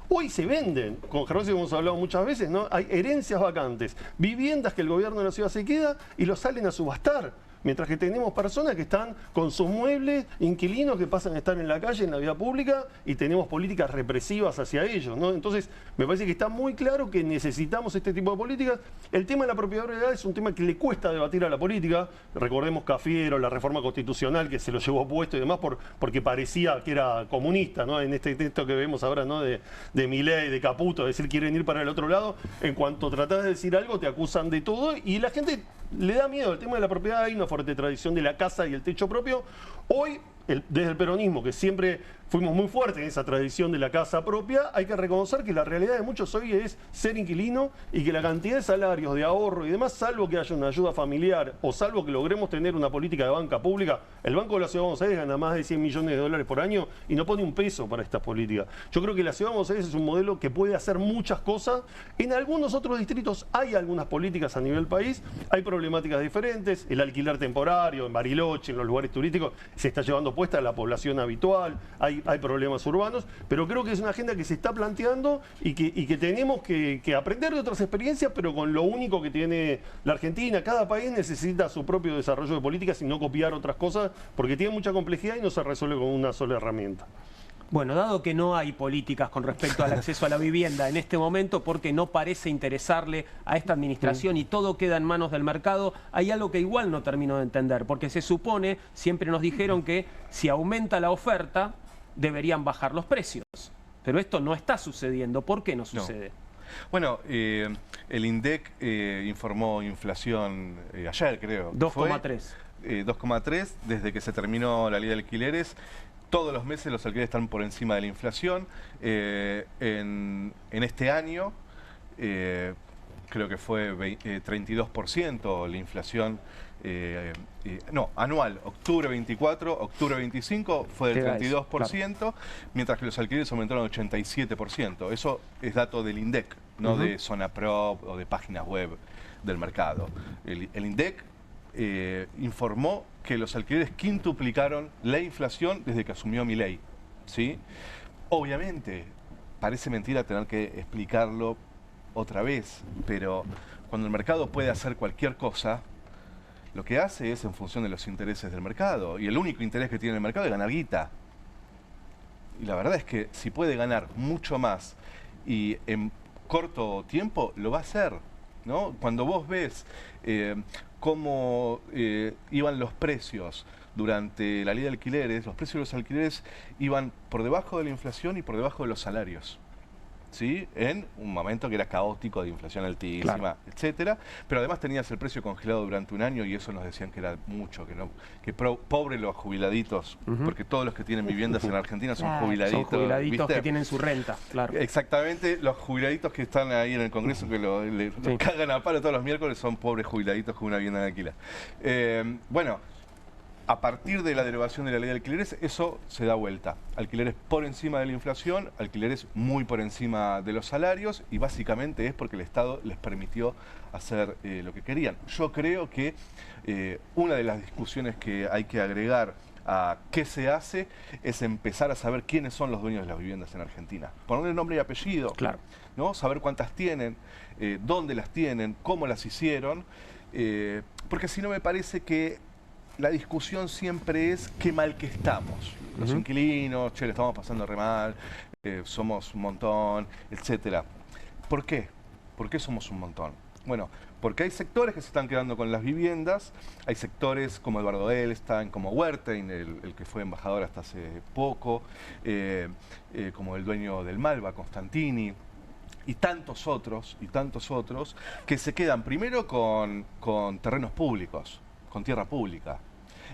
Hoy se venden, con Gervasio hemos hablado muchas veces, ¿no? Hay herencias vacantes, viviendas que el gobierno de la ciudad se queda y los salen a subastar. Mientras que tenemos personas que están con sus muebles, inquilinos que pasan a estar en la calle, en la vía pública, y tenemos políticas represivas hacia ellos, ¿no? Entonces, me parece que está muy claro que necesitamos este tipo de políticas. El tema de la propiedad es un tema que le cuesta debatir a la política. Recordemos Cafiero, la reforma constitucional que se lo llevó puesto y demás porque parecía que era comunista, ¿no? En este texto que vemos ahora, ¿no? De Milei, de Caputo, es decir, quieren ir para el otro lado. En cuanto tratás de decir algo, te acusan de todo y la gente le da miedo. El tema de la propiedad, hay una fuerte tradición de la casa y el techo propio. Hoy, desde el peronismo, que siempre fuimos muy fuertes en esa tradición de la casa propia, hay que reconocer que la realidad de muchos hoy es ser inquilino y que la cantidad de salarios, de ahorro y demás, salvo que haya una ayuda familiar o salvo que logremos tener una política de banca pública, el Banco de la Ciudad de Buenos Aires gana más de $100 millones por año y no pone un peso para estas políticas. Yo creo que la Ciudad de Buenos Aires es un modelo que puede hacer muchas cosas. En algunos otros distritos hay algunas políticas a nivel país, hay problemáticas diferentes, el alquiler temporario, en Bariloche, en los lugares turísticos, se está llevando puesta a la población habitual, hay problemas urbanos, pero creo que es una agenda que se está planteando y que tenemos que aprender de otras experiencias, pero con lo único que tiene la Argentina. Cada país necesita su propio desarrollo de políticas y no copiar otras cosas, porque tiene mucha complejidad y no se resuelve con una sola herramienta. Bueno, dado que no hay políticas con respecto al acceso a la vivienda en este momento, porque no parece interesarle a esta administración y todo queda en manos del mercado, hay algo que igual no termino de entender, porque se supone, siempre nos dijeron que si aumenta la oferta, deberían bajar los precios. Pero esto no está sucediendo. ¿Por qué no sucede? No. Bueno, el INDEC informó inflación ayer, creo. 2,3. 2,3 desde que se terminó la ley de alquileres. Todos los meses los alquileres están por encima de la inflación. En este año creo que fue 32% la inflación. No, anual, octubre 24, octubre 25 fue del 32%, claro. Mientras que los alquileres aumentaron 87%. Eso es dato del INDEC, no de Zonaprop o de páginas web del mercado. El INDEC informó que los alquileres quintuplicaron la inflación desde que asumió Milei, ¿sí? Obviamente, parece mentira tener que explicarlo otra vez, pero cuando el mercado puede hacer cualquier cosa, lo que hace es en función de los intereses del mercado. Y el único interés que tiene el mercado es ganar guita. Y la verdad es que si puede ganar mucho más y en corto tiempo, lo va a hacer, ¿no? Cuando vos ves cómo iban los precios durante la ley de alquileres, los precios de los alquileres iban por debajo de la inflación y por debajo de los salarios, ¿sí? En un momento que era caótico, de inflación altísima, claro, etcétera, pero además tenías el precio congelado durante un año y eso nos decían que era mucho, que pobres los jubiladitos, porque todos los que tienen viviendas en Argentina son jubiladitos. Son jubiladitos, ¿viste? Que tienen su renta, claro. Exactamente, los jubiladitos que están ahí en el Congreso, que los cagan a palo todos los miércoles, son pobres jubiladitos con una vivienda de alquiler. Bueno, a partir de la derogación de la ley de alquileres, eso se da vuelta. Alquileres por encima de la inflación, alquileres muy por encima de los salarios, y básicamente es porque el Estado les permitió hacer lo que querían. Yo creo que una de las discusiones que hay que agregar a qué se hace es empezar a saber quiénes son los dueños de las viviendas en Argentina. Ponerle nombre y apellido, claro, ¿no? Saber cuántas tienen, dónde las tienen, cómo las hicieron, porque si no me parece que la discusión siempre es qué mal que estamos. Los inquilinos, che, le estamos pasando re mal, somos un montón, etcétera. ¿Por qué? ¿Por qué somos un montón? Bueno, porque hay sectores que se están quedando con las viviendas, hay sectores como Eduardo Edelstein, como Wertheim, el que fue embajador hasta hace poco, como el dueño del Malva, Constantini, y tantos otros, que se quedan primero con terrenos públicos, con tierra pública.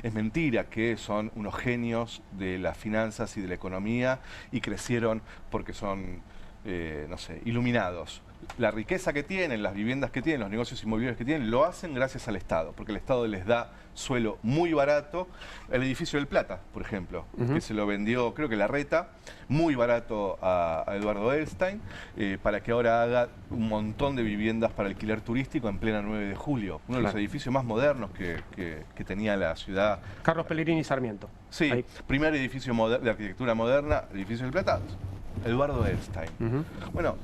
Es mentira que son unos genios de las finanzas y de la economía y crecieron porque son no sé, iluminados. La riqueza que tienen, las viviendas que tienen, los negocios inmobiliarios que tienen, lo hacen gracias al Estado, porque el Estado les da suelo muy barato. El edificio del Plata, por ejemplo, que se lo vendió, creo que Larreta, muy barato a Eduardo Elstein, para que ahora haga un montón de viviendas para alquiler turístico en plena 9 de julio. Uno de los edificios más modernos que tenía la ciudad. Carlos Pellegrini Sarmiento. Sí, ahí. Primer edificio de arquitectura moderna, edificio del Plata, Eduardo Elstein. Bueno,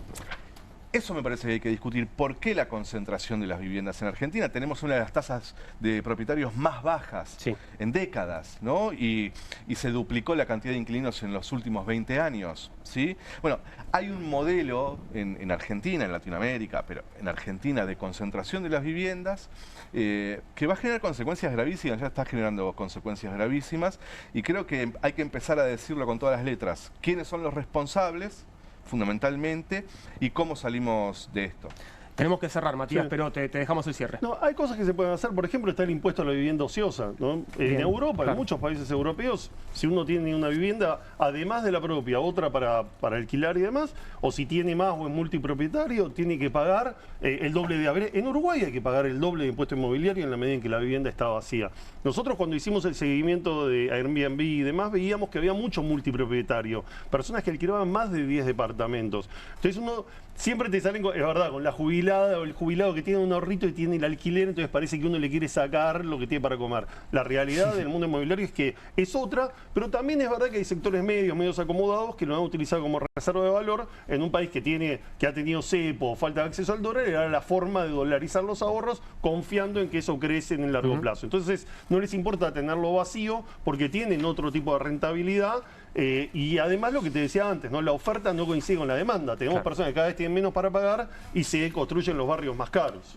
eso me parece que hay que discutir. ¿Por qué la concentración de las viviendas en Argentina? Tenemos una de las tasas de propietarios más bajas en décadas, ¿no? Y se duplicó la cantidad de inquilinos en los últimos 20 años, ¿sí? Bueno, hay un modelo en Argentina, en Latinoamérica, pero en Argentina de concentración de las viviendas que va a generar consecuencias gravísimas, ya está generando consecuencias gravísimas, y creo que hay que empezar a decirlo con todas las letras. ¿Quiénes son los responsables? Fundamentalmente, y cómo salimos de esto. Tenemos que cerrar, Matías, pero te dejamos el cierre. No, hay cosas que se pueden hacer. Por ejemplo, está el impuesto a la vivienda ociosa, ¿no? En Europa, en muchos países europeos, si uno tiene una vivienda, además de la propia, otra para alquilar y demás, o si tiene más o es multipropietario, tiene que pagar el doble de haber. En Uruguay hay que pagar el doble de impuesto inmobiliario en la medida en que la vivienda está vacía. Nosotros cuando hicimos el seguimiento de Airbnb y demás, veíamos que había mucho multipropietario, personas que alquilaban más de 10 departamentos. Entonces uno siempre te salen, es verdad, con la jubilada o el jubilado que tiene un ahorrito y tiene el alquiler, entonces parece que uno le quiere sacar lo que tiene para comer. La realidad del mundo inmobiliario es que es otra, pero también es verdad que hay sectores medios acomodados que lo han utilizado como reserva de valor en un país que ha tenido cepo, falta de acceso al dólar, era la forma de dolarizar los ahorros confiando en que eso crece en el largo plazo. Entonces no les importa tenerlo vacío porque tienen otro tipo de rentabilidad. Y además lo que te decía antes, ¿no? La oferta no coincide con la demanda. Tenemos personas que cada vez tienen menos para pagar y se construyen los barrios más caros.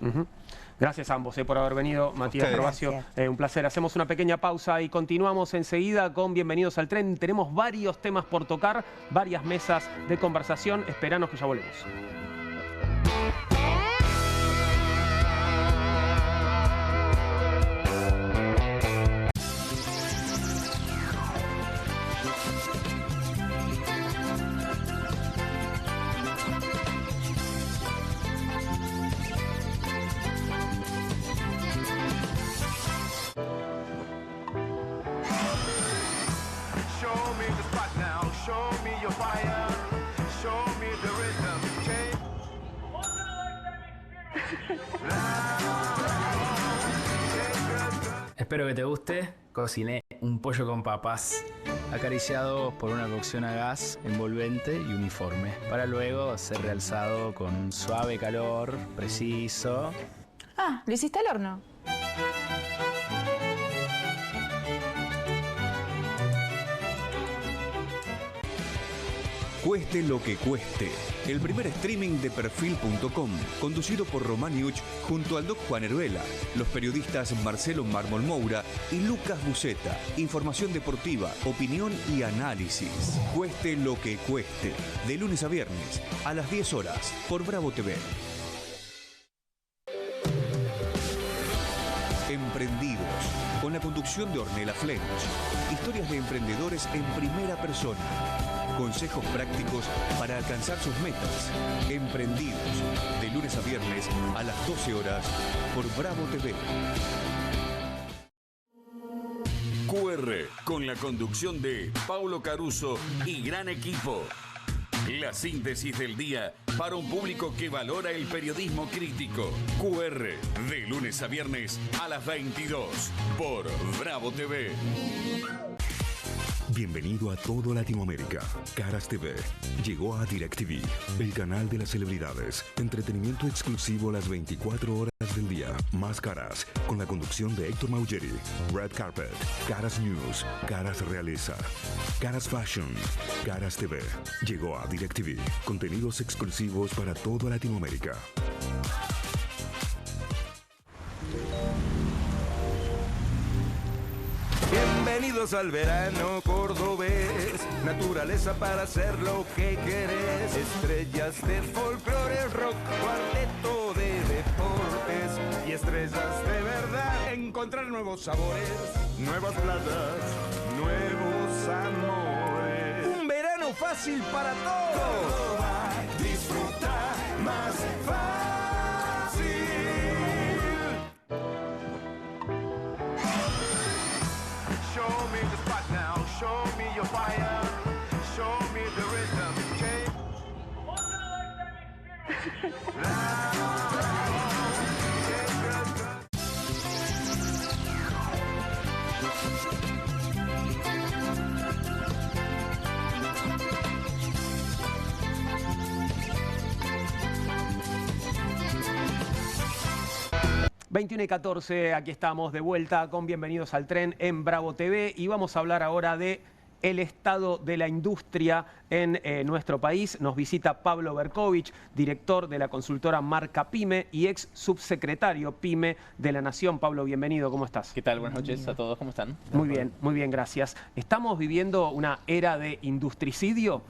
Gracias a ambos por haber venido, Matías Gervasio. Un placer. Hacemos una pequeña pausa y continuamos enseguida con Bienvenidos al Tren. Tenemos varios temas por tocar, varias mesas de conversación. Esperanos que ya volvemos. Espero que te guste. Cociné un pollo con papas, acariciado por una cocción a gas envolvente y uniforme, para luego ser realzado con un suave calor preciso. Ah, ¿lo hiciste al horno? Cueste lo que cueste. El primer streaming de Perfil.com, conducido por Román Iuch junto al Doc Juan Heruela, los periodistas Marcelo Mármol Moura y Lucas Buceta. Información deportiva, opinión y análisis. Cueste lo que cueste. De lunes a viernes, a las 10 horas, por Bravo TV. Emprendidos, con la conducción de Ornella Flench. Historias de emprendedores en primera persona. Consejos prácticos para alcanzar sus metas. Emprendidos, de lunes a viernes a las 12 horas por Bravo TV. QR, con la conducción de Paulo Caruso y gran equipo. La síntesis del día para un público que valora el periodismo crítico. QR, de lunes a viernes a las 22 por Bravo TV. Bienvenido a todo Latinoamérica. Caras TV llegó a DirecTV, el canal de las celebridades. Entretenimiento exclusivo las 24 horas del día. Más Caras, con la conducción de Héctor Maugeri. Red Carpet, Caras News, Caras Realeza, Caras Fashion, Caras TV. Llegó a DirecTV. Contenidos exclusivos para toda Latinoamérica. Bienvenidos al verano cordobés, naturaleza para hacer lo que querés, estrellas de folclore, rock, cuarteto de deportes y estrellas de verdad. Encontrar nuevos sabores, nuevas playas, nuevos amores. Un verano fácil para todos. Córdoba, 21:14, aquí estamos de vuelta con Bienvenidos al Tren en Bravo TV y vamos a hablar ahora de el estado de la industria en nuestro país. Nos visita Pablo Berkovich, director de la consultora Marca Pyme y ex subsecretario Pyme de la Nación. Pablo, bienvenido, ¿cómo estás? ¿Qué tal? Buenas noches a todos, ¿cómo están? Muy bien, gracias. ¿Estamos viviendo una era de industricidio?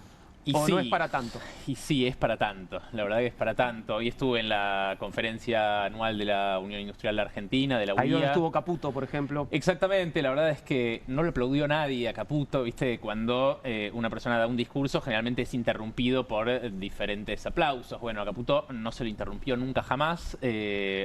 ¿O no es para tanto? Y sí, es para tanto. La verdad que es para tanto. Hoy estuve en la conferencia anual de la Unión Industrial Argentina, de la UIA. Ahí donde estuvo Caputo, por ejemplo. Exactamente. La verdad es que no le aplaudió nadie a Caputo. ¿Viste? Cuando una persona da un discurso, generalmente es interrumpido por diferentes aplausos. Bueno, a Caputo no se lo interrumpió nunca jamás.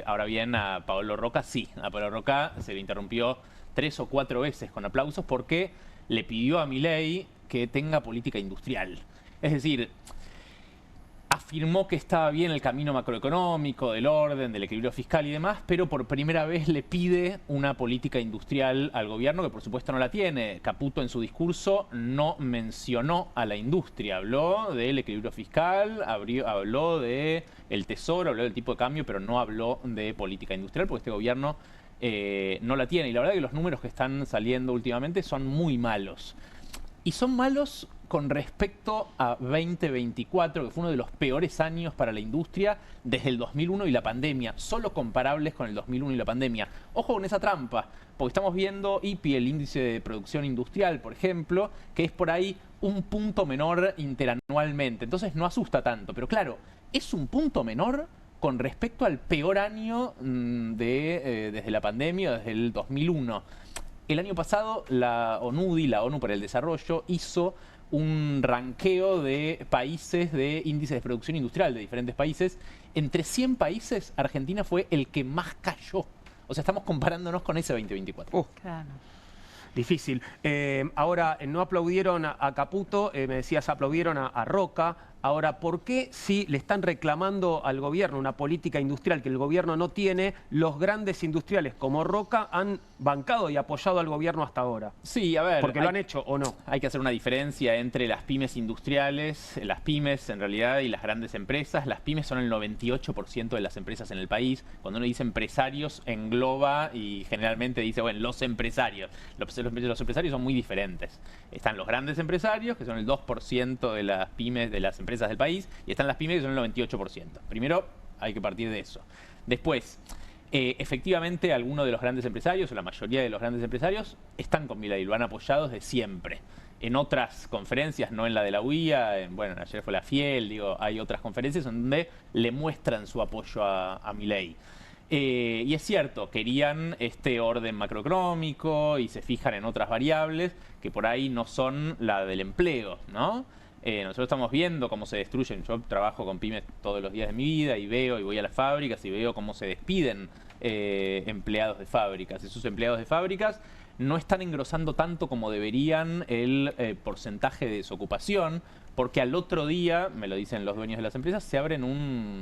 Ahora bien, a Paolo Roca sí. A Paolo Roca se le interrumpió 3 o 4 veces con aplausos porque le pidió a Milei que tenga política industrial. Es decir, afirmó que estaba bien el camino macroeconómico, del orden, del equilibrio fiscal y demás, pero por primera vez le pide una política industrial al gobierno que por supuesto no la tiene. Caputo en su discurso no mencionó a la industria, habló del equilibrio fiscal, habló del tesoro, habló del tipo de cambio, pero no habló de política industrial porque este gobierno no la tiene. Y la verdad que los números que están saliendo últimamente son muy malos. Y son malos con respecto a 2024, que fue uno de los peores años para la industria desde el 2001 y la pandemia, solo comparables con el 2001 y la pandemia. Ojo con esa trampa, porque estamos viendo IPI, el índice de producción industrial, por ejemplo, que es por ahí un punto menor interanualmente, entonces no asusta tanto, pero claro, es un punto menor con respecto al peor año desde la pandemia, desde el 2001. El año pasado la ONUDI, la ONU para el Desarrollo, hizo un ranqueo de países de índices de producción industrial de diferentes países. Entre 100 países, Argentina fue el que más cayó. O sea, estamos comparándonos con ese 2024. Claro. Difícil. Ahora, no aplaudieron a Caputo, me decías, aplaudieron a Roca. Ahora, ¿por qué si le están reclamando al gobierno una política industrial que el gobierno no tiene, los grandes industriales como Roca han bancado y apoyado al gobierno hasta ahora? Sí, a ver. ¿Porque lo han hecho o no? Hay que hacer una diferencia entre las pymes industriales, las pymes en realidad, y las grandes empresas. Las pymes son el 98% de las empresas en el país. Cuando uno dice empresarios, engloba y generalmente dice, bueno, los empresarios. Los empresarios son muy diferentes. Están los grandes empresarios, que son el 2% de las pymes, de las empresas del país, y están las pymes, que son el 98%. Primero, hay que partir de eso. Después, efectivamente, algunos de los grandes empresarios, o la mayoría de los grandes empresarios, están con Milei, lo han apoyado desde siempre. En otras conferencias, no en la de la UIA, bueno, ayer fue la FIEL, digo, hay otras conferencias donde le muestran su apoyo a Milei. Y es cierto, querían este orden macroeconómico y se fijan en otras variables que por ahí no son la del empleo, ¿no? Nosotros estamos viendo cómo se destruyen. Yo trabajo con pymes todos los días de mi vida y veo y voy a las fábricas y veo cómo se despiden empleados de fábricas. Esos empleados de fábricas no están engrosando tanto como deberían el porcentaje de desocupación, porque al otro día, me lo dicen los dueños de las empresas, se abren un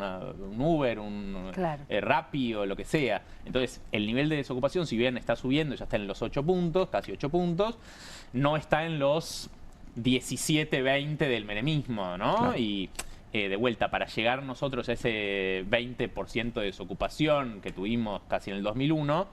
Uber, un Rappi o lo que sea. Entonces, el nivel de desocupación, si bien está subiendo, ya está en los 8 puntos, casi 8 puntos, no está en los 17, 20 del menemismo, ¿no? Claro. Y de vuelta, para llegar nosotros a ese 20% de desocupación que tuvimos casi en el 2001,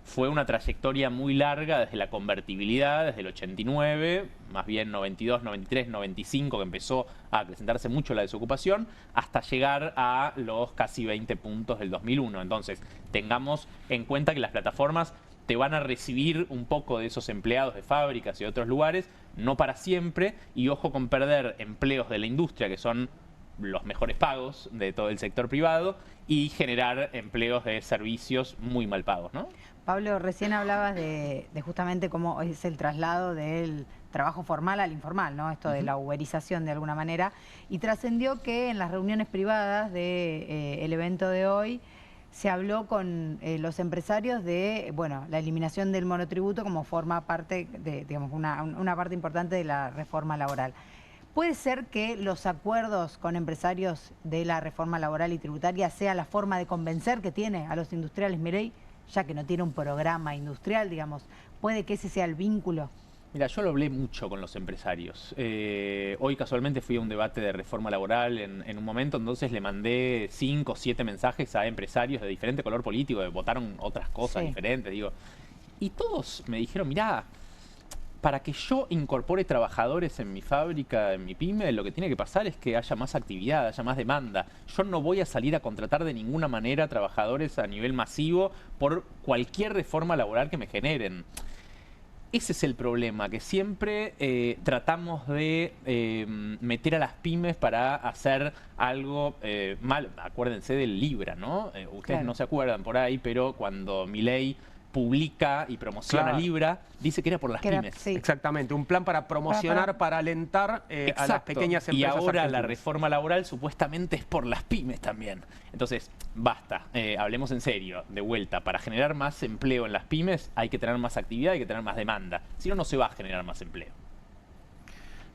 fue una trayectoria muy larga desde la convertibilidad, desde el 89, más bien 92, 93, 95, que empezó a acrecentarse mucho la desocupación, hasta llegar a los casi 20 puntos del 2001. Entonces, tengamos en cuenta que las plataformas te van a recibir un poco de esos empleados de fábricas y de otros lugares, no para siempre, y ojo con perder empleos de la industria, que son los mejores pagos de todo el sector privado, y generar empleos de servicios muy mal pagos, ¿no? Pablo, recién hablabas de justamente cómo es el traslado del trabajo formal al informal, ¿no? Esto de la uberización de alguna manera, y trascendió que en las reuniones privadas del evento de hoy se habló con los empresarios de, bueno, la eliminación del monotributo como forma parte de, digamos, una parte importante de la reforma laboral. ¿Puede ser que los acuerdos con empresarios de la reforma laboral y tributaria sea la forma de convencer que tiene a los industriales Milei, ya que no tiene un programa industrial, digamos? ¿Puede que ese sea el vínculo? Mira, yo lo hablé mucho con los empresarios. Hoy casualmente fui a un debate de reforma laboral en un momento, entonces le mandé 5 o 7 mensajes a empresarios de diferente color político, que votaron otras cosas diferentes, digo. Y todos me dijeron, mirá, para que yo incorpore trabajadores en mi fábrica, en mi pyme, lo que tiene que pasar es que haya más actividad, haya más demanda. Yo no voy a salir a contratar de ninguna manera trabajadores a nivel masivo por cualquier reforma laboral que me generen. Ese es el problema, que siempre tratamos de meter a las pymes para hacer algo mal. Acuérdense del Libra, ¿no? Ustedes no se acuerdan por ahí, pero cuando Milei publica y promociona Libra, dice que era por las pymes. Exactamente, un plan para promocionar, para alentar a las pequeñas empresas. Y ahora argentinas. la reforma laboral supuestamente es por las pymes también. Entonces, basta, hablemos en serio, de vuelta. Para generar más empleo en las pymes hay que tener más actividad, hay que tener más demanda. Si no, no se va a generar más empleo.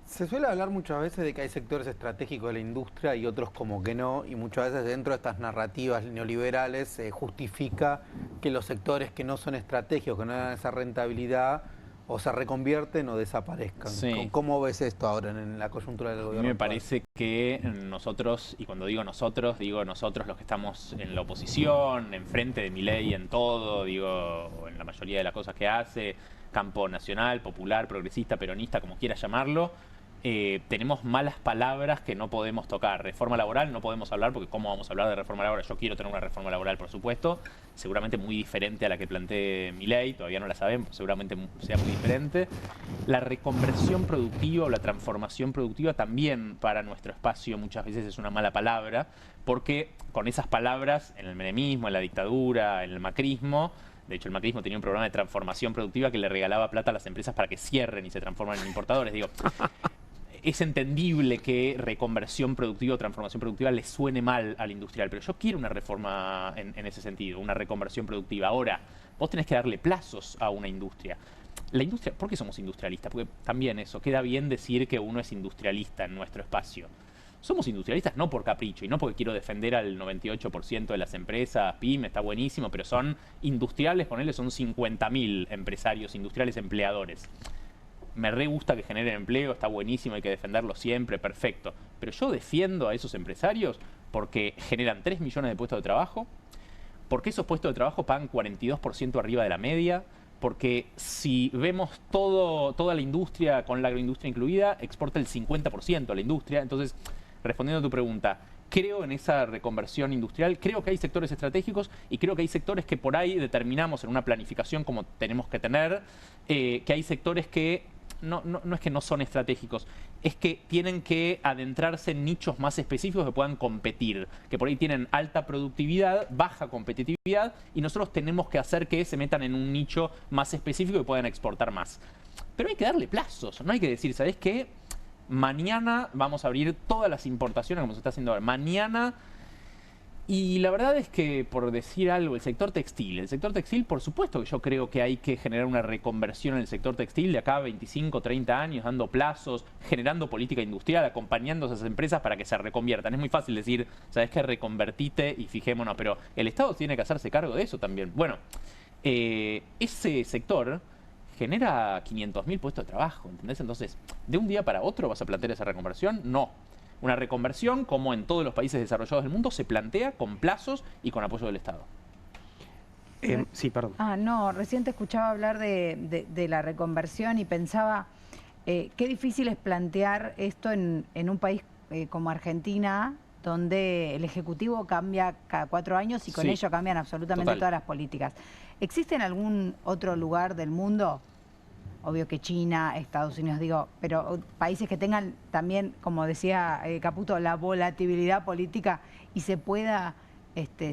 Se suele hablar muchas veces de que hay sectores estratégicos de la industria y otros como que no, y muchas veces dentro de estas narrativas neoliberales se justifica que los sectores que no son estratégicos, que no dan esa rentabilidad, o se reconvierten o desaparezcan. Sí. ¿Cómo ves esto ahora en la coyuntura del gobierno? A mí me parece que nosotros, y cuando digo nosotros los que estamos en la oposición, enfrente de Milei en todo, digo, en la mayoría de las cosas que hace, campo nacional, popular, progresista, peronista, como quieras llamarlo, tenemos malas palabras que no podemos tocar. Reforma laboral no podemos hablar, porque ¿cómo vamos a hablar de reforma laboral? Yo quiero tener una reforma laboral, por supuesto, seguramente muy diferente a la que plantee Milei, todavía no la sabemos, seguramente sea muy diferente. La reconversión productiva o la transformación productiva también para nuestro espacio muchas veces es una mala palabra, porque con esas palabras, en el menemismo, en la dictadura, en el macrismo, de hecho el macrismo tenía un programa de transformación productiva que le regalaba plata a las empresas para que cierren y se transformen en importadores. Digo, es entendible que reconversión productiva o transformación productiva le suene mal al industrial, pero yo quiero una reforma en ese sentido, una reconversión productiva. Ahora, vos tenés que darle plazos a una industria. La industria, ¿por qué somos industrialistas? Porque también eso, queda bien decir que uno es industrialista en nuestro espacio. Somos industrialistas no por capricho y no porque quiero defender al 98% de las empresas, PYME, está buenísimo, pero son industriales, ponele, son 50.000 empresarios industriales empleadores. Me re gusta que generen empleo, está buenísimo, hay que defenderlo siempre, perfecto. Pero yo defiendo a esos empresarios porque generan 3 millones de puestos de trabajo, porque esos puestos de trabajo pagan 42% arriba de la media, porque si vemos toda la industria, con la agroindustria incluida, exporta el 50% a la industria. Entonces, respondiendo a tu pregunta, creo en esa reconversión industrial, creo que hay sectores estratégicos y creo que hay sectores que por ahí determinamos en una planificación como tenemos que tener, que hay sectores que no es que no son estratégicos, es que tienen que adentrarse en nichos más específicos que puedan competir, que por ahí tienen alta productividad, baja competitividad, y nosotros tenemos que hacer que se metan en un nicho más específico y puedan exportar más. Pero hay que darle plazos, no hay que decir, ¿sabés qué? Mañana vamos a abrir todas las importaciones como se está haciendo ahora. Mañana. Y la verdad es que, por decir algo, el sector textil, por supuesto que yo creo que hay que generar una reconversión en el sector textil de acá a 25, 30 años, dando plazos, generando política industrial, acompañando a esas empresas para que se reconviertan. Es muy fácil decir, ¿sabes qué? Reconvertite y fijémonos, pero el Estado tiene que hacerse cargo de eso también. Bueno, ese sector genera 500.000 puestos de trabajo, ¿entendés? Entonces, ¿de un día para otro vas a plantear esa reconversión? No. Una reconversión, como en todos los países desarrollados del mundo, se plantea con plazos y con apoyo del Estado. Sí, perdón. No, recién te escuchaba hablar de la reconversión y pensaba qué difícil es plantear esto en un país como Argentina, donde el Ejecutivo cambia cada 4 años y con ello cambian absolutamente todas las políticas. ¿Existe en algún otro lugar del mundo? Obvio que China, Estados Unidos, digo, pero países que tengan también, como decía Caputo, la volatilidad política y se pueda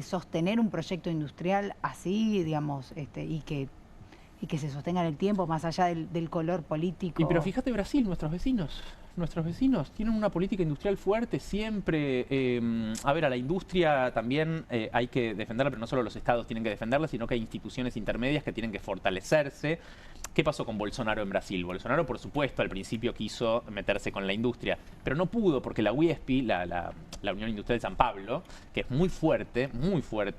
sostener un proyecto industrial así, digamos, y que se sostenga en el tiempo, más allá del color político. Pero fíjate Brasil, nuestros vecinos. nuestros vecinos tienen una política industrial fuerte siempre. A ver, a la industria también hay que defenderla, pero no solo los estados tienen que defenderla, sino que hay instituciones intermedias que tienen que fortalecerse. ¿Qué pasó con Bolsonaro en Brasil? Bolsonaro, por supuesto, al principio quiso meterse con la industria, pero no pudo porque la UIESP, la Unión Industrial de San Pablo, que es muy fuerte,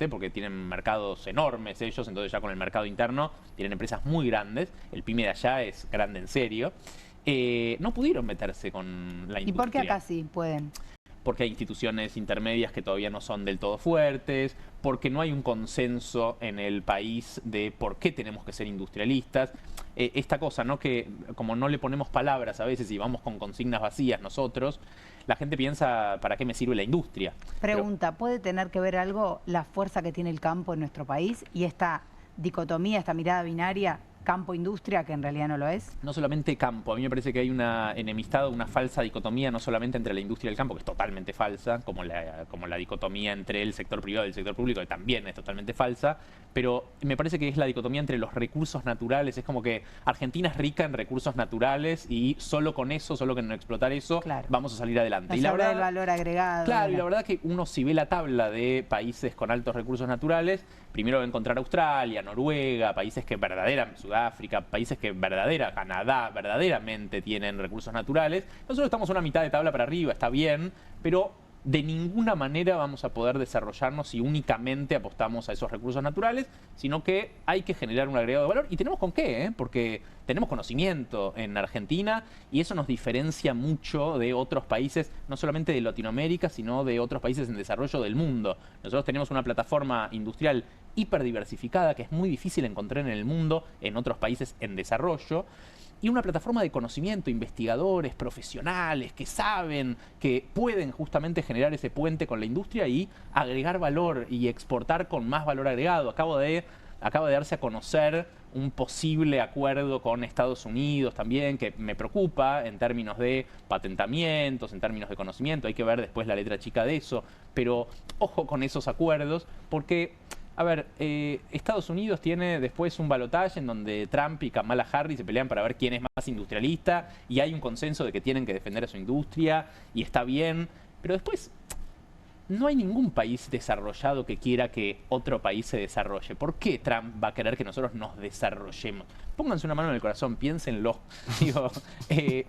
porque tienen mercados enormes ellos, entonces ya con el mercado interno tienen empresas muy grandes, el pyme de allá es grande en serio, no pudieron meterse con la industria. ¿Y por qué acá sí pueden? Porque hay instituciones intermedias que todavía no son del todo fuertes, porque no hay un consenso en el país de por qué tenemos que ser industrialistas. Esta cosa, ¿no? Que como no le ponemos palabras a veces y vamos con consignas vacías nosotros, la gente piensa, ¿para qué me sirve la industria? Pregunta, ¿puede tener que ver algo la fuerza que tiene el campo en nuestro país y esta dicotomía, esta mirada binaria campo-industria, que en realidad no lo es? No solamente campo, a mí me parece que hay una enemistad, una falsa dicotomía, no solamente entre la industria y el campo, que es totalmente falsa, como la dicotomía entre el sector privado y el sector público, que también es totalmente falsa, pero me parece que es la dicotomía entre los recursos naturales. Es como que Argentina es rica en recursos naturales y solo con eso, solo con explotar eso, vamos a salir adelante. Y la verdad, el valor agregado. Claro, y la verdad que uno, si ve la tabla de países con altos recursos naturales, primero va a encontrar Australia, Noruega, países que verdaderamente, Sudáfrica, países que Canadá, verdaderamente tienen recursos naturales. Nosotros estamos una mitad de tabla para arriba, está bien, pero de ninguna manera vamos a poder desarrollarnos si únicamente apostamos a esos recursos naturales, sino que hay que generar un agregado de valor, y tenemos con qué, porque tenemos conocimiento en Argentina y eso nos diferencia mucho de otros países, no solamente de Latinoamérica, sino de otros países en desarrollo del mundo. Nosotros tenemos una plataforma industrial hiperdiversificada que es muy difícil encontrar en el mundo, en otros países en desarrollo, y una plataforma de conocimiento, investigadores, profesionales que saben, que pueden justamente generar ese puente con la industria y agregar valor y exportar con más valor agregado. Acaba de darse a conocer un posible acuerdo con Estados Unidos también, que me preocupa en términos de patentamientos, en términos de conocimiento. Hay que ver después la letra chica de eso, pero ojo con esos acuerdos, porque a ver, Estados Unidos tiene después un balotaje en donde Trump y Kamala Harris se pelean para ver quién es más industrialista y hay un consenso de que tienen que defender a su industria y está bien, pero después no hay ningún país desarrollado que quiera que otro país se desarrolle. ¿Por qué Trump va a querer que nosotros nos desarrollemos? Pónganse una mano en el corazón, piénsenlo. Digo,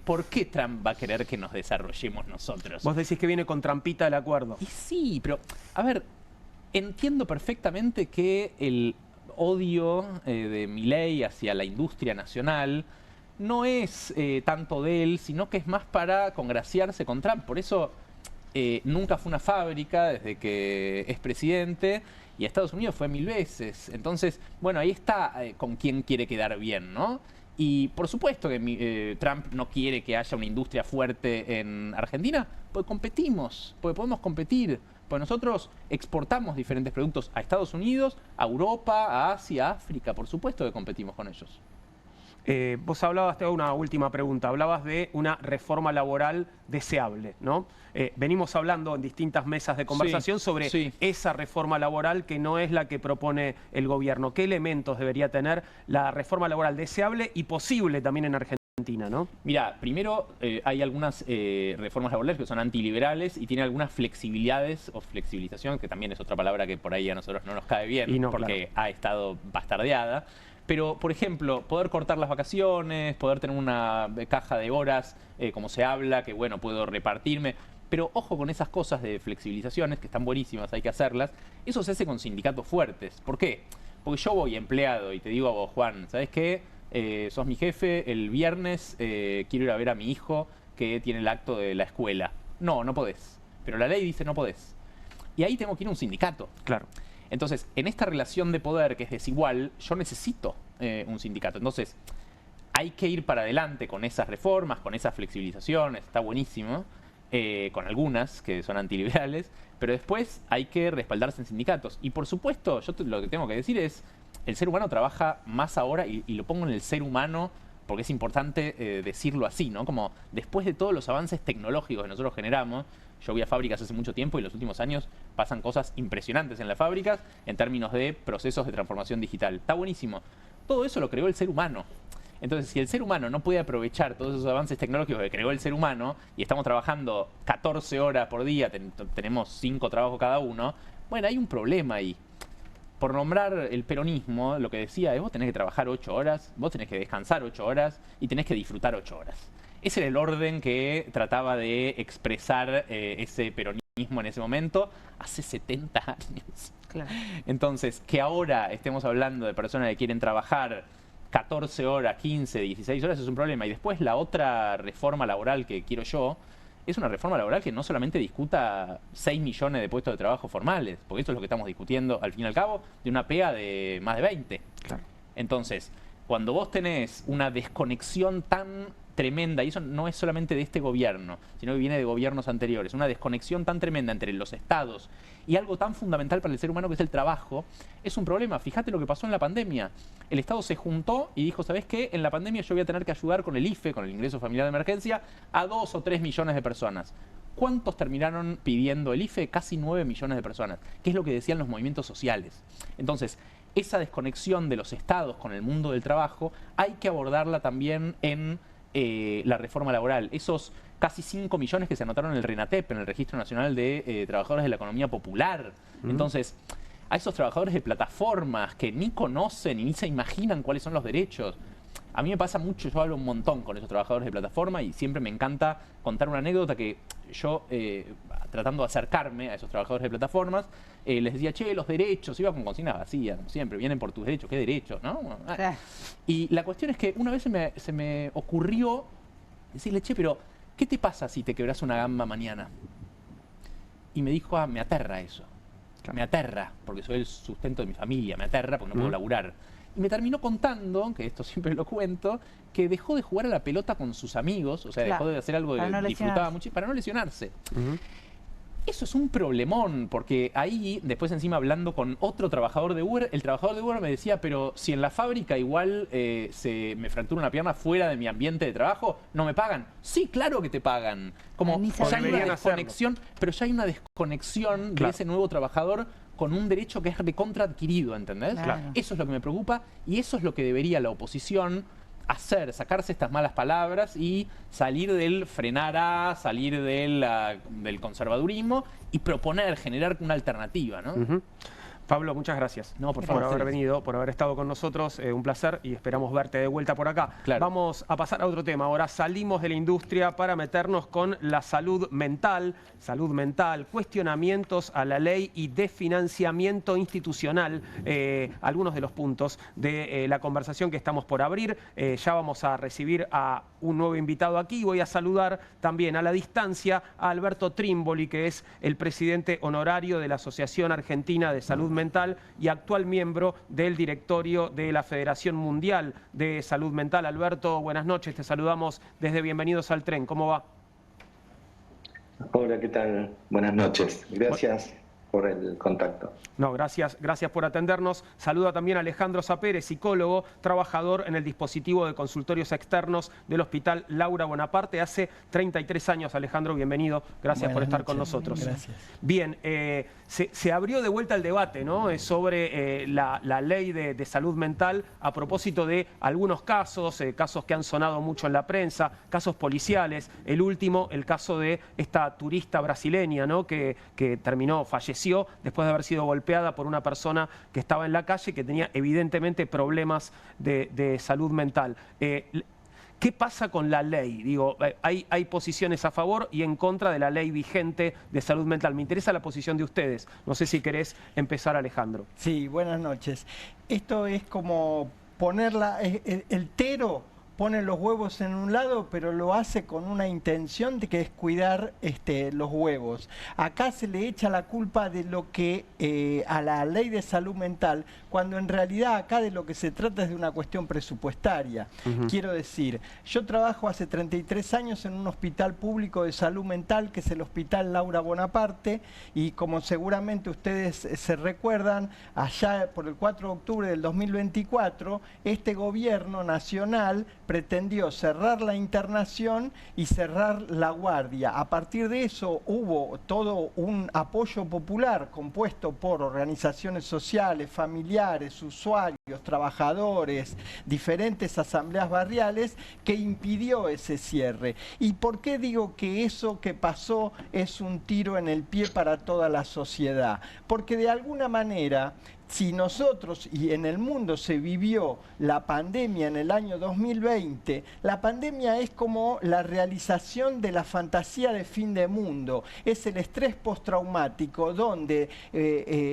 ¿por qué Trump va a querer que nos desarrollemos nosotros? Vos decís que viene con trampita el acuerdo. Y sí, pero, a ver, entiendo perfectamente que el odio de Milei hacia la industria nacional no es tanto de él, sino que es más para congraciarse con Trump. Por eso nunca fue una fábrica desde que es presidente y a Estados Unidos fue 1000 veces. Entonces, bueno, ahí está con quién quiere quedar bien, ¿no? Y por supuesto que Trump no quiere que haya una industria fuerte en Argentina, porque competimos, porque podemos competir. Pues nosotros exportamos diferentes productos a Estados Unidos, a Europa, a Asia, a África. Por supuesto que competimos con ellos. Vos hablabas, te hago una última pregunta, hablabas de una reforma laboral deseable, ¿no? Venimos hablando en distintas mesas de conversación sobre esa reforma laboral que no es la que propone el gobierno. ¿Qué elementos debería tener la reforma laboral deseable y posible también en Argentina, ¿no? Mira, primero hay algunas reformas laborales que son antiliberales y tienen algunas flexibilidades o flexibilización, que también es otra palabra que por ahí a nosotros no nos cae bien porque ha estado bastardeada. Pero, por ejemplo, poder cortar las vacaciones, poder tener una caja de horas, como se habla, que bueno, puedo repartirme. Pero ojo con esas cosas de flexibilizaciones, que están buenísimas, hay que hacerlas. Eso se hace con sindicatos fuertes. ¿Por qué? Porque yo voy empleado y te digo a vos, Juan, ¿sabes qué? Sos mi jefe, el viernes quiero ir a ver a mi hijo que tiene el acto de la escuela. No, no podés. Pero la ley dice no podés. Y ahí tengo que ir a un sindicato. Claro. Entonces, en esta relación de poder que es desigual, yo necesito un sindicato. Entonces, hay que ir para adelante con esas reformas, con esas flexibilizaciones, está buenísimo, con algunas que son antiliberales, pero después hay que respaldarse en sindicatos. Y por supuesto, yo lo que tengo que decir es, el ser humano trabaja más ahora, y lo pongo en el ser humano porque es importante decirlo así, ¿no? Como después de todos los avances tecnológicos que nosotros generamos, yo voy a fábricas hace mucho tiempo y en los últimos años pasan cosas impresionantes en las fábricas en términos de procesos de transformación digital. Está buenísimo. Todo eso lo creó el ser humano. Entonces, si el ser humano no puede aprovechar todos esos avances tecnológicos que creó el ser humano y estamos trabajando 14 horas por día, tenemos 5 trabajos cada uno, bueno, hay un problema ahí. Por nombrar el peronismo, lo que decía es vos tenés que trabajar 8 horas, vos tenés que descansar 8 horas y tenés que disfrutar 8 horas. Ese era el orden que trataba de expresar ese peronismo en ese momento, hace 70 años. Claro. Entonces, que ahora estemos hablando de personas que quieren trabajar 14 horas, 15, 16 horas es un problema. Y después la otra reforma laboral que quiero yo es una reforma laboral que no solamente discuta 6 millones de puestos de trabajo formales, porque eso es lo que estamos discutiendo al fin y al cabo, de una pega de más de 20. Claro. Entonces, cuando vos tenés una desconexión tan tremenda, y eso no es solamente de este gobierno, sino que viene de gobiernos anteriores, una desconexión tan tremenda entre los estados y algo tan fundamental para el ser humano que es el trabajo, es un problema. Fíjate lo que pasó en la pandemia. El Estado se juntó y dijo, ¿sabés qué? En la pandemia yo voy a tener que ayudar con el IFE, con el ingreso familiar de emergencia, a 2 o 3 millones de personas. ¿Cuántos terminaron pidiendo el IFE? Casi 9 millones de personas, que es lo que decían los movimientos sociales. Entonces, esa desconexión de los estados con el mundo del trabajo hay que abordarla también en la reforma laboral. Esos casi 5 millones que se anotaron en el RENATEP, en el Registro Nacional de Trabajadores de la Economía Popular. Entonces, a esos trabajadores de plataformas que ni conocen ni se imaginan cuáles son los derechos. A mí me pasa mucho, yo hablo un montón con esos trabajadores de plataforma y siempre me encanta contar una anécdota que yo, tratando de acercarme a esos trabajadores de plataformas, les decía, che, los derechos, iba con consignas vacías, como siempre, vienen por tus derechos, ¿qué derechos? ¿No? Y la cuestión es que una vez se me ocurrió decirle, che, pero ¿qué te pasa si te quebras una gamba mañana? Y me dijo, me aterra eso. Me aterra, porque soy el sustento de mi familia, me aterra porque no puedo laburar. Y me terminó contando, que esto siempre lo cuento, que dejó de jugar a la pelota con sus amigos, o sea, dejó de hacer algo que disfrutaba mucho para no lesionarse. Eso es un problemón, porque ahí, después encima hablando con otro trabajador de Uber, el trabajador de Uber me decía, pero si en la fábrica igual me fractura una pierna fuera de mi ambiente de trabajo, ¿no me pagan? Sí, claro que te pagan. Como ya hay una desconexión, pero ya hay una desconexión de ese nuevo trabajador con un derecho que es recontra adquirido, ¿entendés? Claro. Eso es lo que me preocupa y eso es lo que debería la oposición hacer, sacarse estas malas palabras y salir del salir del conservadurismo y proponer, generar una alternativa, ¿no? Pablo, muchas gracias por haber venido, por haber estado con nosotros. Un placer y esperamos verte de vuelta por acá. Claro. Vamos a pasar a otro tema. Ahora salimos de la industria para meternos con la salud mental, cuestionamientos a la ley y de financiamiento institucional. Algunos de los puntos de la conversación que estamos por abrir. Ya vamos a recibir a un nuevo invitado aquí. Voy a saludar también a la distancia a Alberto Trimboli, que es el presidente honorario de la Asociación Argentina de Salud Mental y actual miembro del directorio de la Federación Mundial de Salud Mental. Alberto, buenas noches, te saludamos desde Bienvenidos al Tren. ¿Cómo va? Hola, ¿qué tal? Buenas noches. Gracias por el contacto. No, gracias por atendernos. Saluda también a Alejandro Sapere, psicólogo, trabajador en el dispositivo de consultorios externos del Hospital Laura Bonaparte. Hace 33 años, Alejandro, bienvenido. Gracias por estar con nosotros. Gracias. Bien, se abrió de vuelta el debate, ¿no? Sobre la ley de salud mental a propósito de algunos casos, casos que han sonado mucho en la prensa, casos policiales. El último, el caso de esta turista brasileña, ¿no? Que falleció después de haber sido golpeada por una persona que estaba en la calle que tenía evidentemente problemas de salud mental. ¿Qué pasa con la ley? Digo, hay posiciones a favor y en contra de la ley vigente de salud mental. Me interesa la posición de ustedes. No sé si querés empezar, Alejandro. Sí, buenas noches. Esto es como ponerla, el tero pone los huevos en un lado, pero lo hace con una intención de que es cuidar los huevos. Acá se le echa la culpa de lo que a la ley de salud mental, cuando en realidad acá de lo que se trata es de una cuestión presupuestaria. Quiero decir, yo trabajo hace 33 años en un hospital público de salud mental, que es el Hospital Laura Bonaparte, y como seguramente ustedes se recuerdan, allá por el 4 de octubre del 2024, este gobierno nacional pretendió cerrar la internación y cerrar la guardia. A partir de eso hubo todo un apoyo popular compuesto por organizaciones sociales, familiares, usuarios, trabajadores, diferentes asambleas barriales, que impidió ese cierre. ¿Y por qué digo que eso que pasó es un tiro en el pie para toda la sociedad? Porque de alguna manera, si nosotros y en el mundo se vivió la pandemia en el año 2020, la pandemia es como la realización de la fantasía de fin de mundo. Es el estrés postraumático donde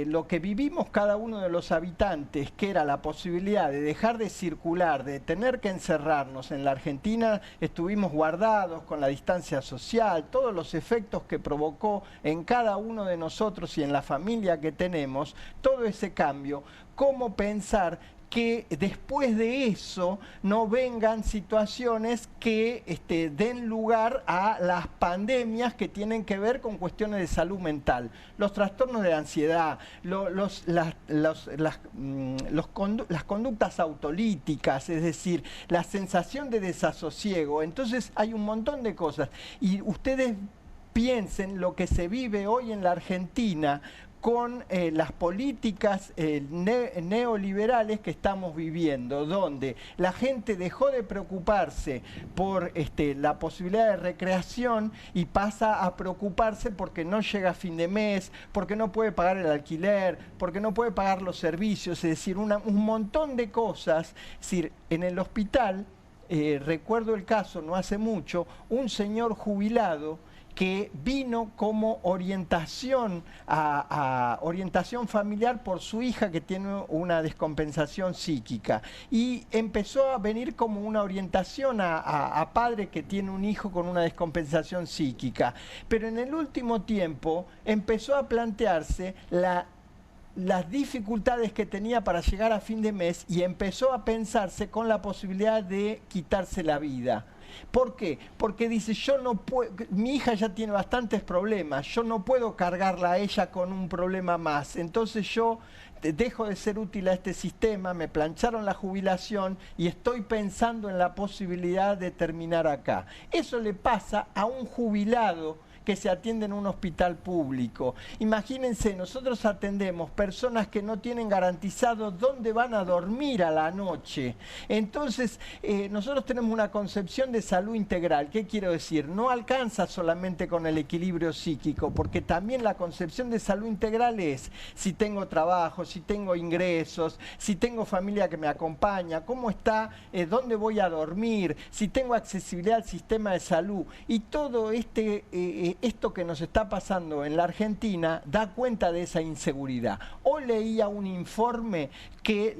lo que vivimos cada uno de los habitantes, que era la posibilidad de dejar de circular, de tener que encerrarnos. En la Argentina estuvimos guardados con la distancia social, todos los efectos que provocó en cada uno de nosotros y en la familia que tenemos, todo ese cambio. ¿Cómo pensar que después de eso no vengan situaciones que den lugar a las pandemias que tienen que ver con cuestiones de salud mental? Los trastornos de ansiedad, las conductas autolíticas, es decir, la sensación de desasosiego. Entonces hay un montón de cosas. Y ustedes piensen lo que se vive hoy en la Argentina con las políticas neoliberales que estamos viviendo, donde la gente dejó de preocuparse por la posibilidad de recreación y pasa a preocuparse porque no llega a fin de mes, porque no puede pagar el alquiler, porque no puede pagar los servicios, es decir, un montón de cosas. Es decir, en el hospital, recuerdo el caso no hace mucho, un señor jubilado que vino como orientación orientación familiar por su hija que tiene una descompensación psíquica, y empezó a venir como una orientación a padre que tiene un hijo con una descompensación psíquica, pero en el último tiempo empezó a plantearse las dificultades que tenía para llegar a fin de mes y empezó a pensarse con la posibilidad de quitarse la vida. ¿Por qué? Porque dice, yo no puedo, mi hija ya tiene bastantes problemas, yo no puedo cargarla a ella con un problema más, entonces yo dejo de ser útil a este sistema, me plancharon la jubilación y estoy pensando en la posibilidad de terminar acá. Eso le pasa a un jubilado que se atiende en un hospital público. Imagínense, nosotros atendemos personas que no tienen garantizado dónde van a dormir a la noche. Entonces, nosotros tenemos una concepción de salud integral. ¿Qué quiero decir? No alcanza solamente con el equilibrio psíquico, porque también la concepción de salud integral es si tengo trabajo, si tengo ingresos, si tengo familia que me acompaña, cómo está, dónde voy a dormir, si tengo accesibilidad al sistema de salud. Y todo esto que nos está pasando en la Argentina da cuenta de esa inseguridad. Hoy leía un informe que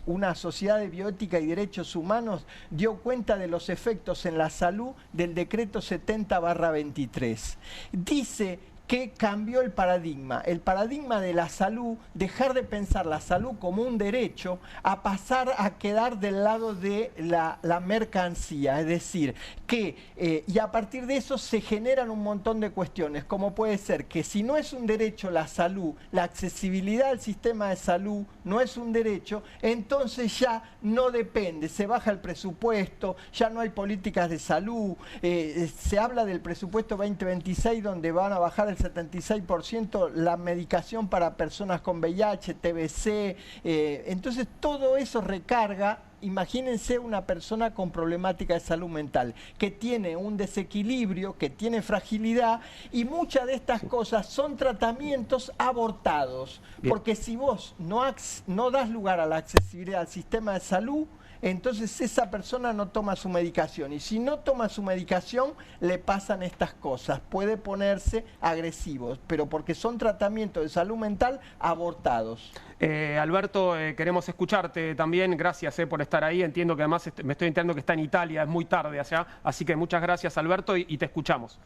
una sociedad de bioética y derechos humanos dio cuenta de los efectos en la salud del decreto 70/23. Dice que cambió el paradigma de la salud, dejar de pensar la salud como un derecho, a pasar a quedar del lado de la mercancía, es decir, que y a partir de eso se generan un montón de cuestiones, como puede ser que si no es un derecho la salud, la accesibilidad al sistema de salud no es un derecho, entonces ya no depende, se baja el presupuesto, ya no hay políticas de salud, se habla del presupuesto 2026 donde van a bajar el 76% la medicación para personas con VIH, TBC, entonces todo eso recarga. Imagínense una persona con problemática de salud mental, que tiene un desequilibrio, que tiene fragilidad, y muchas de estas cosas son tratamientos abortados. Bien. Porque si vos no das lugar a la accesibilidad al sistema de salud, entonces esa persona no toma su medicación. Y si no toma su medicación, le pasan estas cosas. Puede ponerse agresivo, pero porque son tratamientos de salud mental abortados. Alberto, queremos escucharte también. Gracias por estar ahí. Entiendo que además me estoy enterando que está en Italia, es muy tarde allá. Así que muchas gracias, Alberto, y te escuchamos.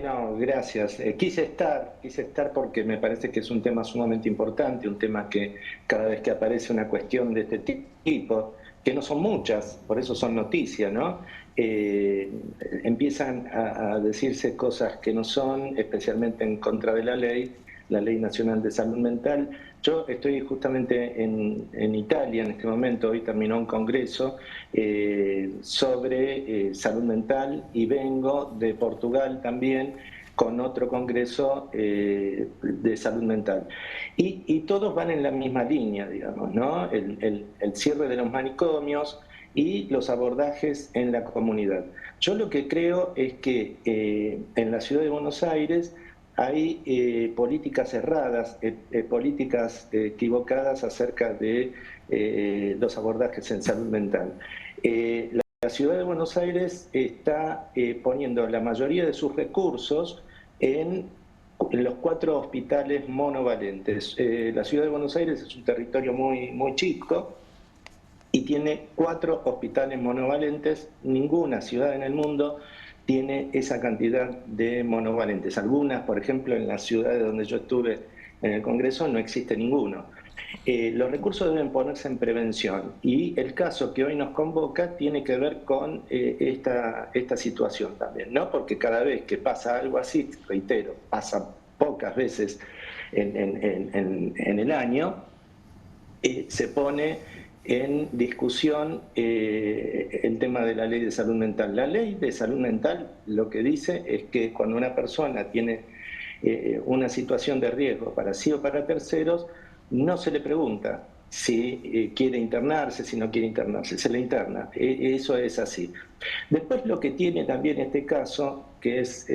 No, gracias. Quise estar porque me parece que es un tema sumamente importante, un tema que cada vez que aparece una cuestión de este tipo, que no son muchas, por eso son noticias, ¿no? Empiezan a decirse cosas que no son, especialmente en contra de la ley, la Ley Nacional de Salud Mental. Yo estoy justamente en Italia en este momento, hoy terminó un congreso sobre salud mental, y vengo de Portugal también con otro congreso de salud mental. Y todos van en la misma línea, digamos, ¿no? El cierre de los manicomios y los abordajes en la comunidad. Yo lo que creo es que en la ciudad de Buenos Aires hay políticas erradas, políticas equivocadas acerca de los abordajes en salud mental. La ciudad de Buenos Aires está poniendo la mayoría de sus recursos en los 4 hospitales monovalentes. La ciudad de Buenos Aires es un territorio muy chico y tiene 4 hospitales monovalentes. Ninguna ciudad en el mundo tiene esa cantidad de monovalentes. Algunas, por ejemplo, en las ciudades donde yo estuve en el Congreso, no existe ninguno. Los recursos deben ponerse en prevención, y el caso que hoy nos convoca tiene que ver con esta situación también, ¿no? Porque cada vez que pasa algo así, reitero, pasa pocas veces en el año, se pone en discusión el tema de la ley de salud mental. La ley de salud mental lo que dice es que cuando una persona tiene una situación de riesgo para sí o para terceros, no se le pregunta si quiere internarse, si no quiere internarse, se le interna. Eso es así. Después lo que tiene también este caso, que es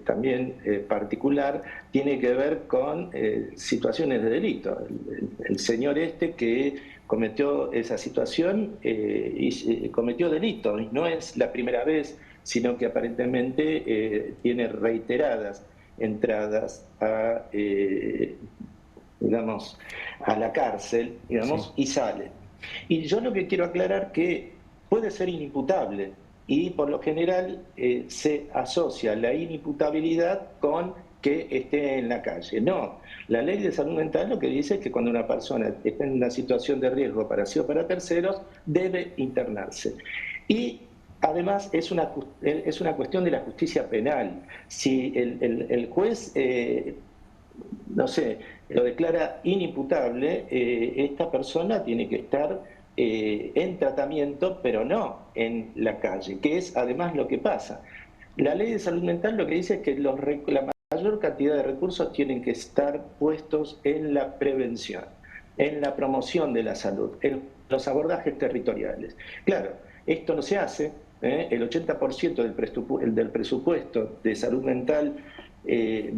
también particular, tiene que ver con situaciones de delito. El señor que cometió esa situación cometió delito, y no es la primera vez, sino que aparentemente tiene reiteradas entradas a la cárcel, digamos, sí, y sale. Y yo lo que quiero aclarar que puede ser inimputable, y por lo general se asocia la inimputabilidad con que esté en la calle. No, la ley de salud mental lo que dice es que cuando una persona está en una situación de riesgo para sí o para terceros, debe internarse. Y además es una cuestión de la justicia penal. Si el juez, no sé, lo declara inimputable, esta persona tiene que estar en tratamiento, pero no en la calle, que es además lo que pasa. La ley de salud mental lo que dice es que la mayor cantidad de recursos tienen que estar puestos en la prevención, en la promoción de la salud, en los abordajes territoriales. Claro, esto no se hace. El 80% del presupuesto de salud mental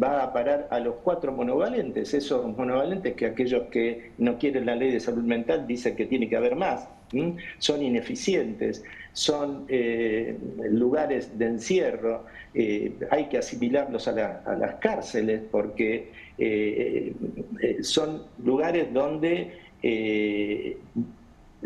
va a parar a los 4 monovalentes, esos monovalentes que aquellos que no quieren la ley de salud mental dicen que tiene que haber más. Son ineficientes, son lugares de encierro, hay que asimilarlos a las cárceles, porque son lugares donde,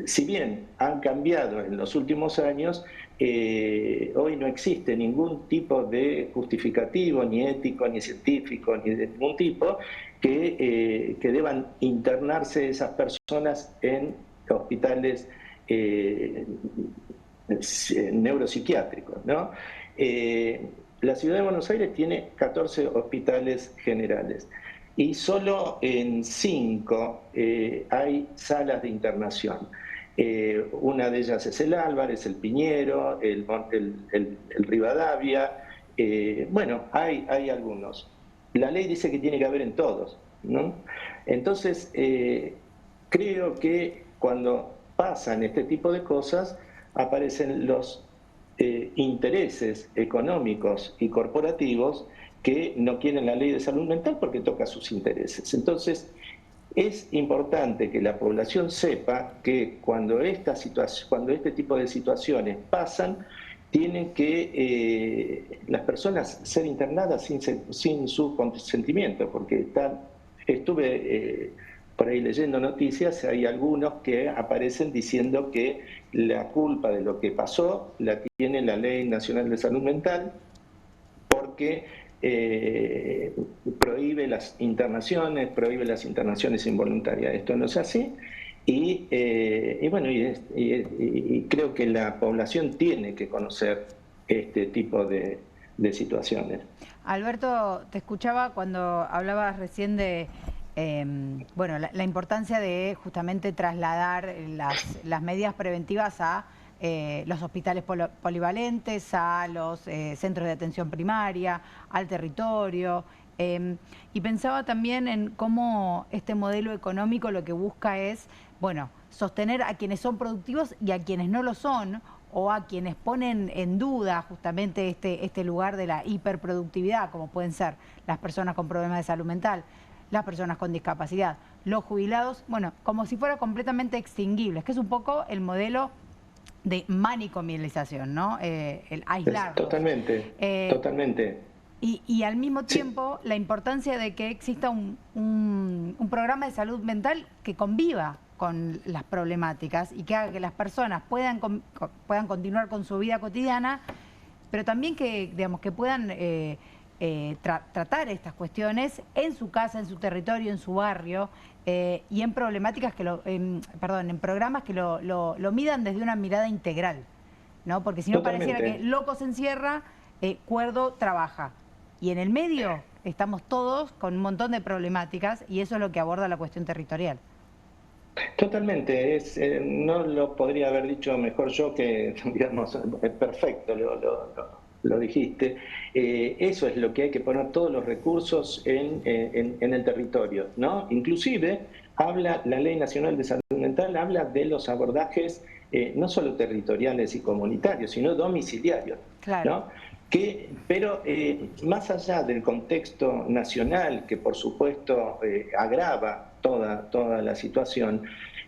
si bien han cambiado en los últimos años, hoy no existe ningún tipo de justificativo, ni ético, ni científico, ni de ningún tipo, que deban internarse esas personas en hospitales neuropsiquiátricos, ¿no? La ciudad de Buenos Aires tiene 14 hospitales generales, y solo en 5 hay salas de internación. Una de ellas es el Álvarez, el Piñero, el Rivadavia. Bueno, hay algunos. La ley dice que tiene que haber en todos, ¿no? Entonces, creo que cuando pasan este tipo de cosas, aparecen los intereses económicos y corporativos que no quieren la ley de salud mental porque toca sus intereses. Entonces, es importante que la población sepa que cuando este tipo de situaciones pasan, tienen que las personas ser internadas sin su consentimiento, porque estuve por ahí leyendo noticias, hay algunos que aparecen diciendo que la culpa de lo que pasó la tiene la Ley Nacional de Salud Mental, porque prohíbe las internaciones involuntarias. Esto no es así, y creo que la población tiene que conocer este tipo de situaciones. Alberto, te escuchaba cuando hablabas recién de bueno, la importancia de justamente trasladar las medidas preventivas a los hospitales polivalentes, a los centros de atención primaria, al territorio. Y pensaba también en cómo este modelo económico lo que busca es, bueno, sostener a quienes son productivos y a quienes no lo son, o a quienes ponen en duda justamente este lugar de la hiperproductividad, como pueden ser las personas con problemas de salud mental, las personas con discapacidad, los jubilados, bueno, como si fuera completamente extinguibles, que es un poco el modelo de manicomialización, ¿no? El aislar. Totalmente, totalmente. Y al mismo tiempo la importancia de que exista un programa de salud mental que conviva con las problemáticas y que haga que las personas puedan continuar con su vida cotidiana, pero también que, digamos, que puedan tratar estas cuestiones en su casa, en su territorio, en su barrio, y en problemáticas en programas que lo midan desde una mirada integral, ¿no? Porque si no pareciera que loco se encierra, cuerdo trabaja. Y en el medio estamos todos con un montón de problemáticas y eso es lo que aborda la cuestión territorial. Totalmente, no lo podría haber dicho mejor yo, que digamos, perfecto, lo dijiste. Eso es lo que hay que poner todos los recursos en el territorio, ¿no? Inclusive habla la Ley Nacional de Salud Mental, habla de los abordajes no solo territoriales y comunitarios, sino domiciliarios, claro, ¿no? Pero más allá del contexto nacional, que por supuesto agrava toda la situación,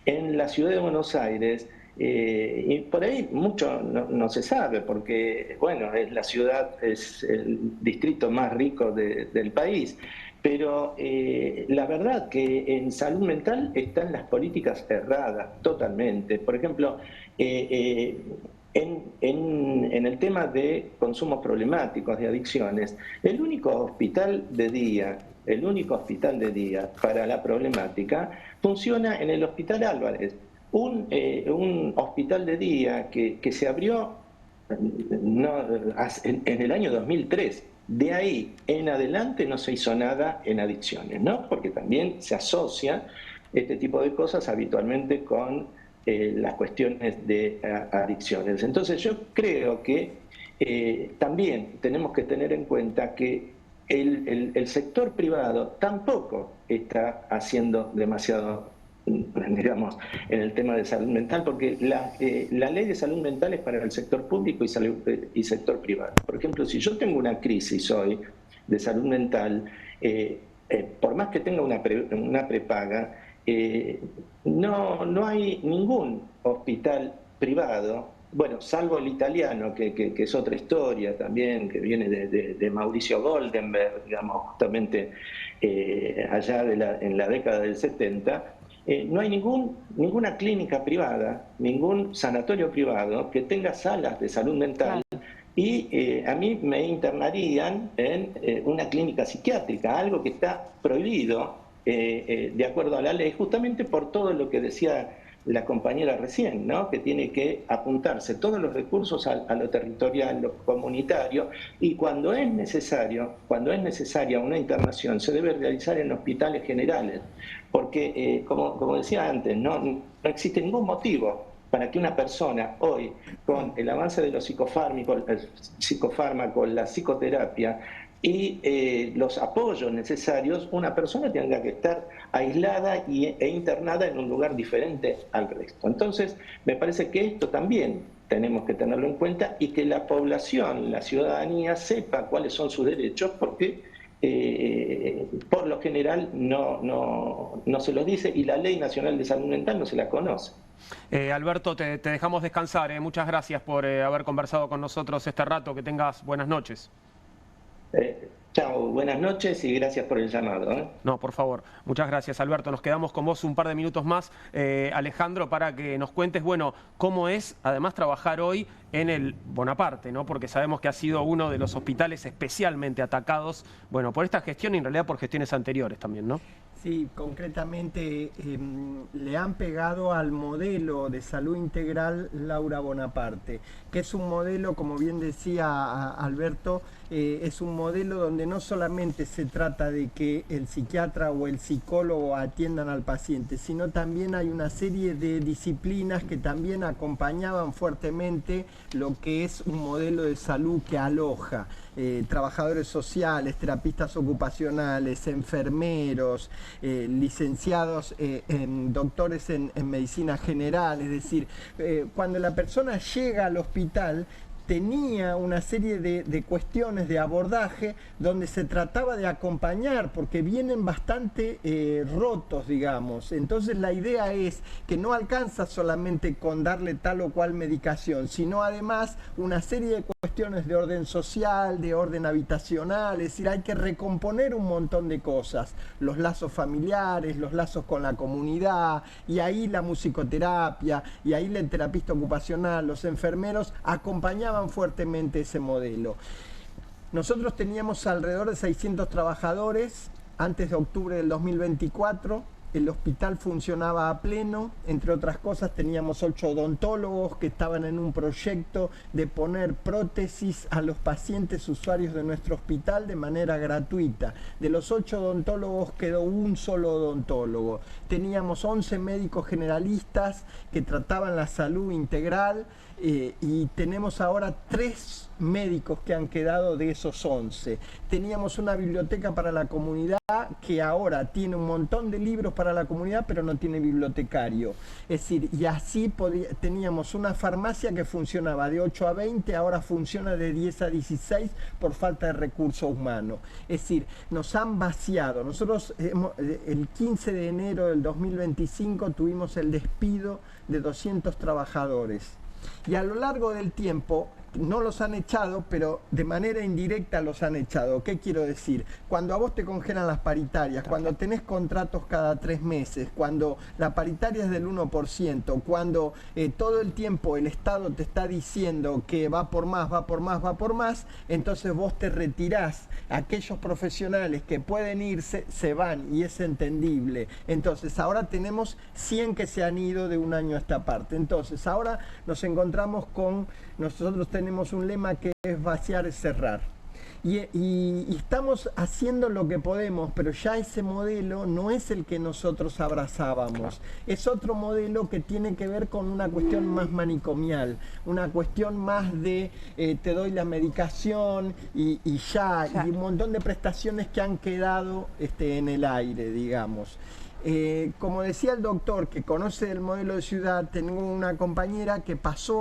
en la ciudad de Buenos Aires, y por ahí mucho no se sabe, porque bueno, es el distrito más rico del país, pero la verdad que en salud mental están las políticas erradas totalmente. Por ejemplo, en el tema de consumos problemáticos, de adicciones, el único hospital de día para la problemática funciona en el Hospital Álvarez, un hospital de día que se abrió en el año 2003. De ahí en adelante no se hizo nada en adicciones, ¿no? Porque también se asocia este tipo de cosas habitualmente con las cuestiones de adicciones. Entonces yo creo que también tenemos que tener en cuenta que el sector privado tampoco está haciendo demasiado, digamos, en el tema de salud mental, porque la ley de salud mental es para el sector público y sector privado. Por ejemplo, si yo tengo una crisis hoy de salud mental, por más que tenga una prepaga, no hay ningún hospital privado, bueno, salvo el italiano, que es otra historia también, que viene de Mauricio Goldenberg, digamos, justamente allá en la década del 70, no hay ninguna clínica privada, ningún sanatorio privado que tenga salas de salud mental, y a mí me internarían en una clínica psiquiátrica, algo que está prohibido de acuerdo a la ley, justamente por todo lo que decía la compañera recién, ¿no? Que tiene que apuntarse todos los recursos a lo territorial, lo comunitario, y cuando es necesaria una internación, se debe realizar en hospitales generales, porque como decía antes, no existe ningún motivo para que una persona hoy, con el avance de los psicofármacos, la psicoterapia y los apoyos necesarios, una persona tenga que estar aislada e internada en un lugar diferente al resto. entonces me parece que esto también tenemos que tenerlo en cuenta, y que la población, la ciudadanía, sepa cuáles son sus derechos, porque por lo general no se los dice, y la Ley Nacional de Salud Mental no se la conoce. Alberto, te dejamos descansar. Muchas gracias por haber conversado con nosotros este rato. Que tengas buenas noches. Chao, buenas noches y gracias por el llamado. No, por favor. Muchas gracias, Alberto. Nos quedamos con vos un par de minutos más, Alejandro, para que nos cuentes, bueno, cómo es, además, trabajar hoy en el Bonaparte, ¿no? Porque sabemos que ha sido uno de los hospitales especialmente atacados, bueno, por esta gestión y en realidad por gestiones anteriores también, ¿no? Sí, concretamente le han pegado al modelo de salud integral Laura Bonaparte, que es un modelo, como bien decía Alberto, es un modelo donde no solamente se trata de que el psiquiatra o el psicólogo atiendan al paciente, sino también hay una serie de disciplinas que también acompañaban fuertemente lo que es un modelo de salud que aloja trabajadores sociales, terapistas ocupacionales, enfermeros, licenciados, doctores en medicina general. Es decir, cuando la persona llega al hospital, tenía una serie de cuestiones de abordaje donde se trataba de acompañar, porque vienen bastante rotos, digamos. Entonces la idea es que no alcanza solamente con darle tal o cual medicación, sino además una serie de cuestiones de orden social, de orden habitacional. Es decir, hay que recomponer un montón de cosas, los lazos familiares, los lazos con la comunidad, y ahí la musicoterapia, y ahí el terapista ocupacional, los enfermeros acompañaban fuertemente ese modelo. Nosotros teníamos alrededor de 600 trabajadores antes de octubre del 2024. El hospital funcionaba a pleno. Entre otras cosas, teníamos 8 odontólogos que estaban en un proyecto de poner prótesis a los pacientes usuarios de nuestro hospital de manera gratuita. De los 8 odontólogos quedó un solo odontólogo. Teníamos 11 médicos generalistas que trataban la salud integral, y tenemos ahora 3 médicos que han quedado de esos 11. Teníamos una biblioteca para la comunidad que ahora tiene un montón de libros para la comunidad, pero no tiene bibliotecario. Es decir, y así teníamos una farmacia que funcionaba de 8 a 20, ahora funciona de 10 a 16 por falta de recursos humanos. Es decir, nos han vaciado. Nosotros el 15 de enero del 2025 tuvimos el despido de 200 trabajadores. Y a lo largo del tiempo no los han echado, pero de manera indirecta los han echado. ¿Qué quiero decir? Cuando a vos te congelan las paritarias, cuando tenés contratos cada 3 meses, cuando la paritaria es del 1%, cuando todo el tiempo el Estado te está diciendo que va por más, va por más, va por más, entonces vos te retirás. Aquellos profesionales que pueden irse, se van, y es entendible. Entonces ahora tenemos 100 que se han ido de un año a esta parte. Entonces ahora nos encontramos con... Nosotros tenemos un lema que es vaciar es cerrar. Y estamos haciendo lo que podemos, pero ya ese modelo no es el que nosotros abrazábamos. Es otro modelo que tiene que ver con una cuestión más manicomial, una cuestión más de te doy la medicación y ya, y un montón de prestaciones que han quedado en el aire, digamos. Como decía el doctor, que conoce el modelo de ciudad, tengo una compañera que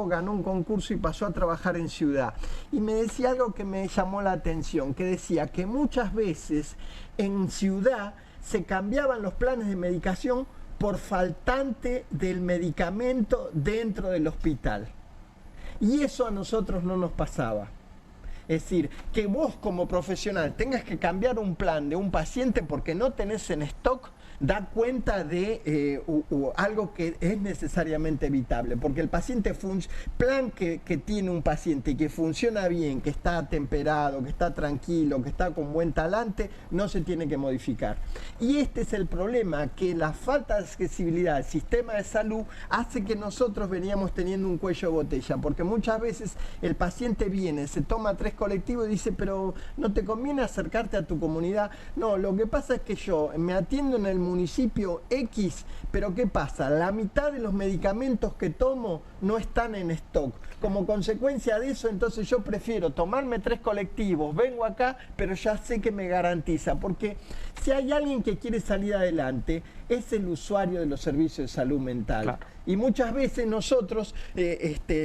ganó un concurso y pasó a trabajar en ciudad. Y me decía algo que me llamó la atención, que decía que muchas veces en ciudad se cambiaban los planes de medicación por faltante del medicamento dentro del hospital. Y eso a nosotros no nos pasaba. Es decir, que vos como profesional tengas que cambiar un plan de un paciente porque no tenés en stock, da cuenta de algo que es necesariamente evitable, porque el paciente plan que tiene un paciente y que funciona bien, que está temperado, que está tranquilo, que está con buen talante, no se tiene que modificar. Y este es el problema, que la falta de accesibilidad al sistema de salud hace que nosotros veníamos teniendo un cuello de botella, porque muchas veces el paciente viene, se toma 3 colectivos y dice, pero ¿no te conviene acercarte a tu comunidad? No, lo que pasa es que yo me atiendo en el municipio X, pero ¿qué pasa? La mitad de los medicamentos que tomo no están en stock. Como consecuencia de eso, entonces yo prefiero tomarme 3 colectivos, vengo acá, pero ya sé que me garantiza, porque si hay alguien que quiere salir adelante, es el usuario de los servicios de salud mental. Claro. Y muchas veces nosotros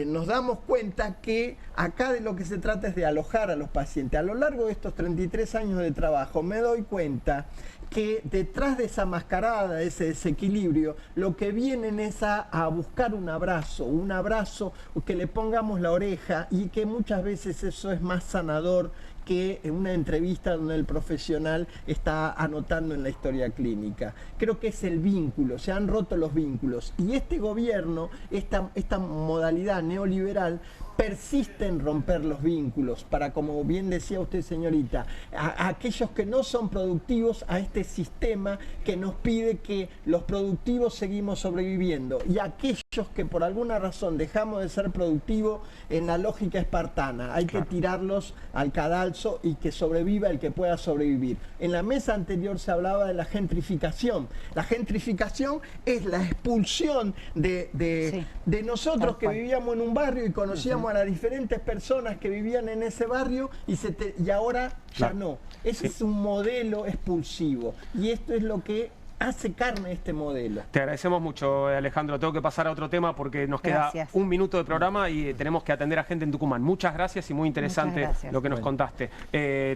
nos damos cuenta que acá de lo que se trata es de alojar a los pacientes. A lo largo de estos 33 años de trabajo me doy cuenta que detrás de esa mascarada, de ese desequilibrio, lo que vienen es a buscar un abrazo, que le pongamos la oreja, y que muchas veces eso es más sanador que en una entrevista donde el profesional está anotando en la historia clínica. Creo que es el vínculo, se han roto los vínculos. Y este gobierno, esta modalidad neoliberal, persiste en romper los vínculos para, como bien decía usted, señorita, a aquellos que no son productivos, a este sistema que nos pide que los productivos seguimos sobreviviendo, y aquellos que por alguna razón dejamos de ser productivos en la lógica espartana. Hay que tirarlos al cadalso y que sobreviva el que pueda sobrevivir. En la mesa anterior se hablaba de la gentrificación. La gentrificación es la expulsión de nosotros que vivíamos en un barrio y conocíamos a las diferentes personas que vivían en ese barrio y ahora ya no. Ese es un modelo expulsivo y esto es lo que hace carne este modelo. Te agradecemos mucho, Alejandro. Tengo que pasar a otro tema porque nos queda un minuto de programa y tenemos que atender a gente en Tucumán. Muchas gracias y muy interesante lo que nos contaste.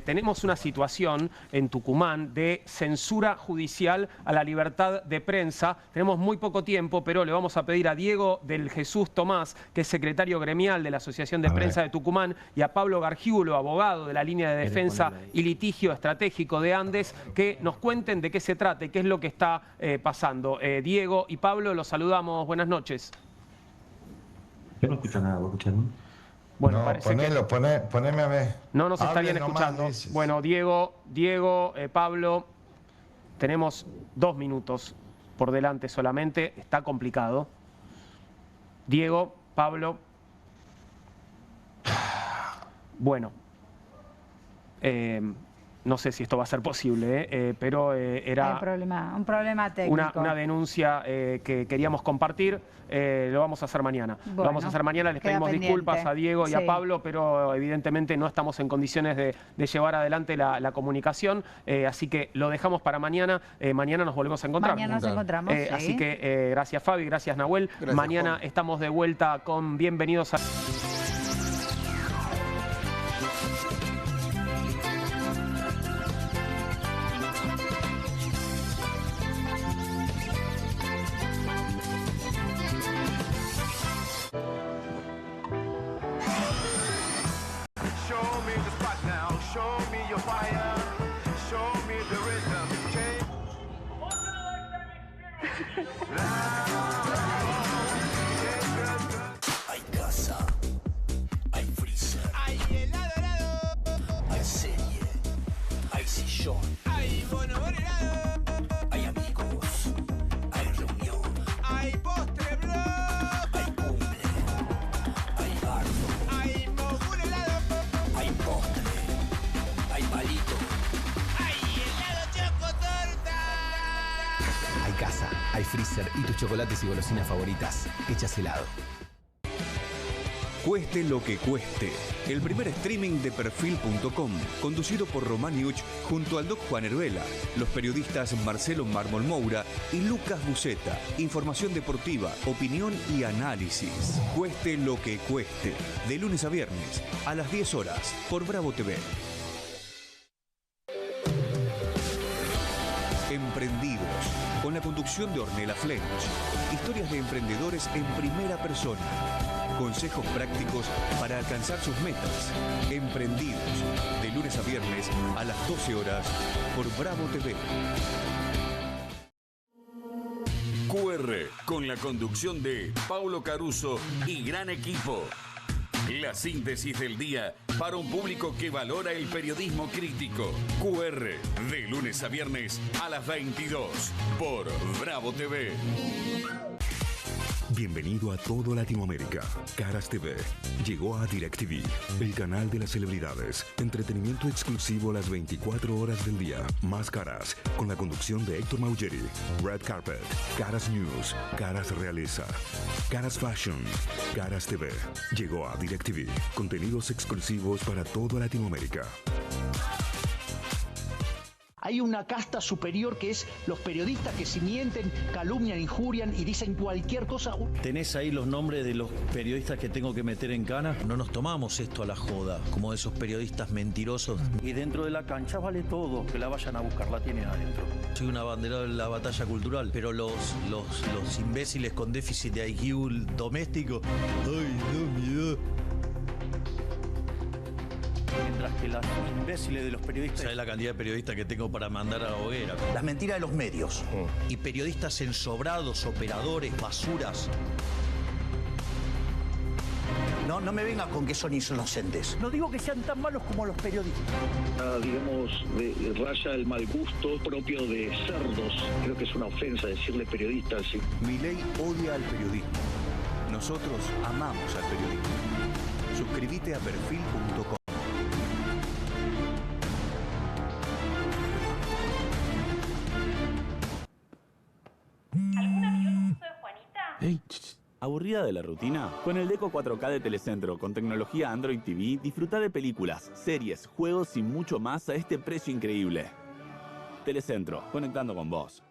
Tenemos una situación en Tucumán de censura judicial a la libertad de prensa. Tenemos muy poco tiempo, pero le vamos a pedir a Diego del Jesús Tomás, que es secretario gremial de la Asociación de Prensa de Tucumán, y a Pablo Gargiulo, abogado de la línea de defensa y litigio estratégico de Andes, que nos cuenten de qué se trata y qué es lo que está pasando. Diego y Pablo, los saludamos. Buenas noches. Yo no escucho nada, ¿vos escuchás? Bueno, no, parece poneme a ver. No nos estarían escuchando. Bueno, Diego, Pablo, tenemos 2 minutos por delante solamente. Está complicado. Diego, Pablo. Bueno. No sé si esto va a ser posible, pero era un problema técnico. Una denuncia que queríamos compartir. Lo vamos a hacer mañana. Bueno, lo vamos a hacer mañana. Les pedimos disculpas a Diego y a Pablo, pero evidentemente no estamos en condiciones de llevar adelante la comunicación. Así que lo dejamos para mañana. Mañana nos volvemos a encontrar. Mañana nos encontramos, Así que gracias, Fabi, gracias, Nahuel. Gracias, mañana Juan. estamos de vuelta con Bienvenidos a... Hay casa, hay freezer, hay helado, hay serie, hay sillón, hay bonobón helado, hay amigos, hay reunión, hay postre bro, hay cumple, hay bardo, hay mogul helado, hay postre, hay palito, hay helado chocotorta. Hay casa, hay freezer y tus chocolates y golosinas favoritas hechas helado. Cueste lo que cueste. El primer streaming de Perfil.com, conducido por Román Yuch junto al Doc Juan Heruela, los periodistas Marcelo Mármol Moura y Lucas Buceta. Información deportiva, opinión y análisis. Cueste lo que cueste. De lunes a viernes, a las 10 horas, por Bravo TV. Emprendidos, con la conducción de Ornella Flench. Historias de emprendedores en primera persona. Consejos prácticos para alcanzar sus metas. Emprendidos, de lunes a viernes a las 12 horas por Bravo TV. QR, con la conducción de Paulo Caruso y gran equipo. La síntesis del día para un público que valora el periodismo crítico. QR, de lunes a viernes a las 22 por Bravo TV. Bienvenido a todo Latinoamérica. Caras TV llegó a DirecTV, el canal de las celebridades. Entretenimiento exclusivo las 24 horas del día. Más Caras, con la conducción de Héctor Maugeri. Red Carpet, Caras News, Caras Realeza, Caras Fashion, Caras TV. Llegó a DirecTV. Contenidos exclusivos para toda Latinoamérica. Hay una casta superior que es los periodistas que si mienten, calumnian, injurian y dicen cualquier cosa. ¿Tenés ahí los nombres de los periodistas que tengo que meter en cana? No nos tomamos esto a la joda, como esos periodistas mentirosos. Y dentro de la cancha vale todo, que la vayan a buscar, la tienen adentro. Soy un abanderado de la batalla cultural, pero los imbéciles con déficit de IQ doméstico, ¡ay, no, miedo! Mientras que los imbéciles de los periodistas... ¿Sabes la cantidad de periodistas que tengo para mandar a la hoguera? Las mentiras de los medios. Y periodistas ensobrados, operadores, basuras. No me venga con que son inocentes. No digo que sean tan malos como los periodistas. Digamos, raya el mal gusto propio de cerdos. Creo que es una ofensa decirle periodistas. Sí. Milei odia al periodismo. Nosotros amamos al periodismo. Suscríbete a perfil.com. ¿Aburrida de la rutina? Con el Deco 4K de Telecentro, con tecnología Android TV, disfruta de películas, series, juegos y mucho más a este precio increíble. Telecentro, conectando con vos.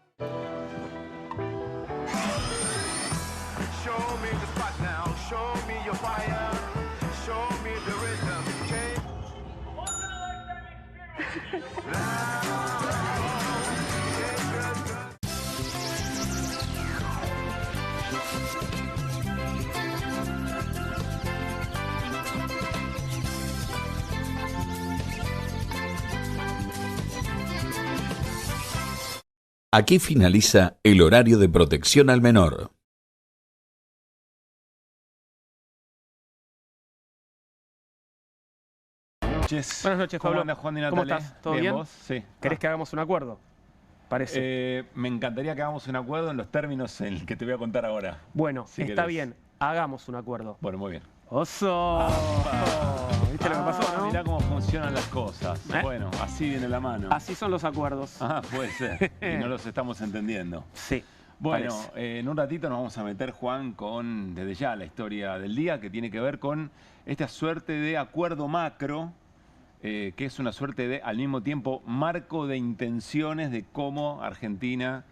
Aquí finaliza el horario de protección al menor. Buenas noches, Pablo. ¿Cómo andas, Juan y ¿Cómo Natalia? estás? ¿Todo bien? ¿Vos? Sí. ¿Querés que hagamos un acuerdo? Parece. Me encantaría que hagamos un acuerdo en los términos en el que te voy a contar ahora. Bueno, si está querés. bien. Hagamos un acuerdo. Bueno, muy bien. ¡Oso! ¿Viste lo que pasó, no? Mirá cómo funcionan las cosas. Bueno, así viene la mano. Así son los acuerdos. Ah, puede ser. Y no los estamos entendiendo. Sí. Bueno, parece. en un ratito nos vamos a meter, Juan, con desde ya la historia del día, que tiene que ver con esta suerte de acuerdo macro, que es una suerte de, al mismo tiempo, marco de intenciones de cómo Argentina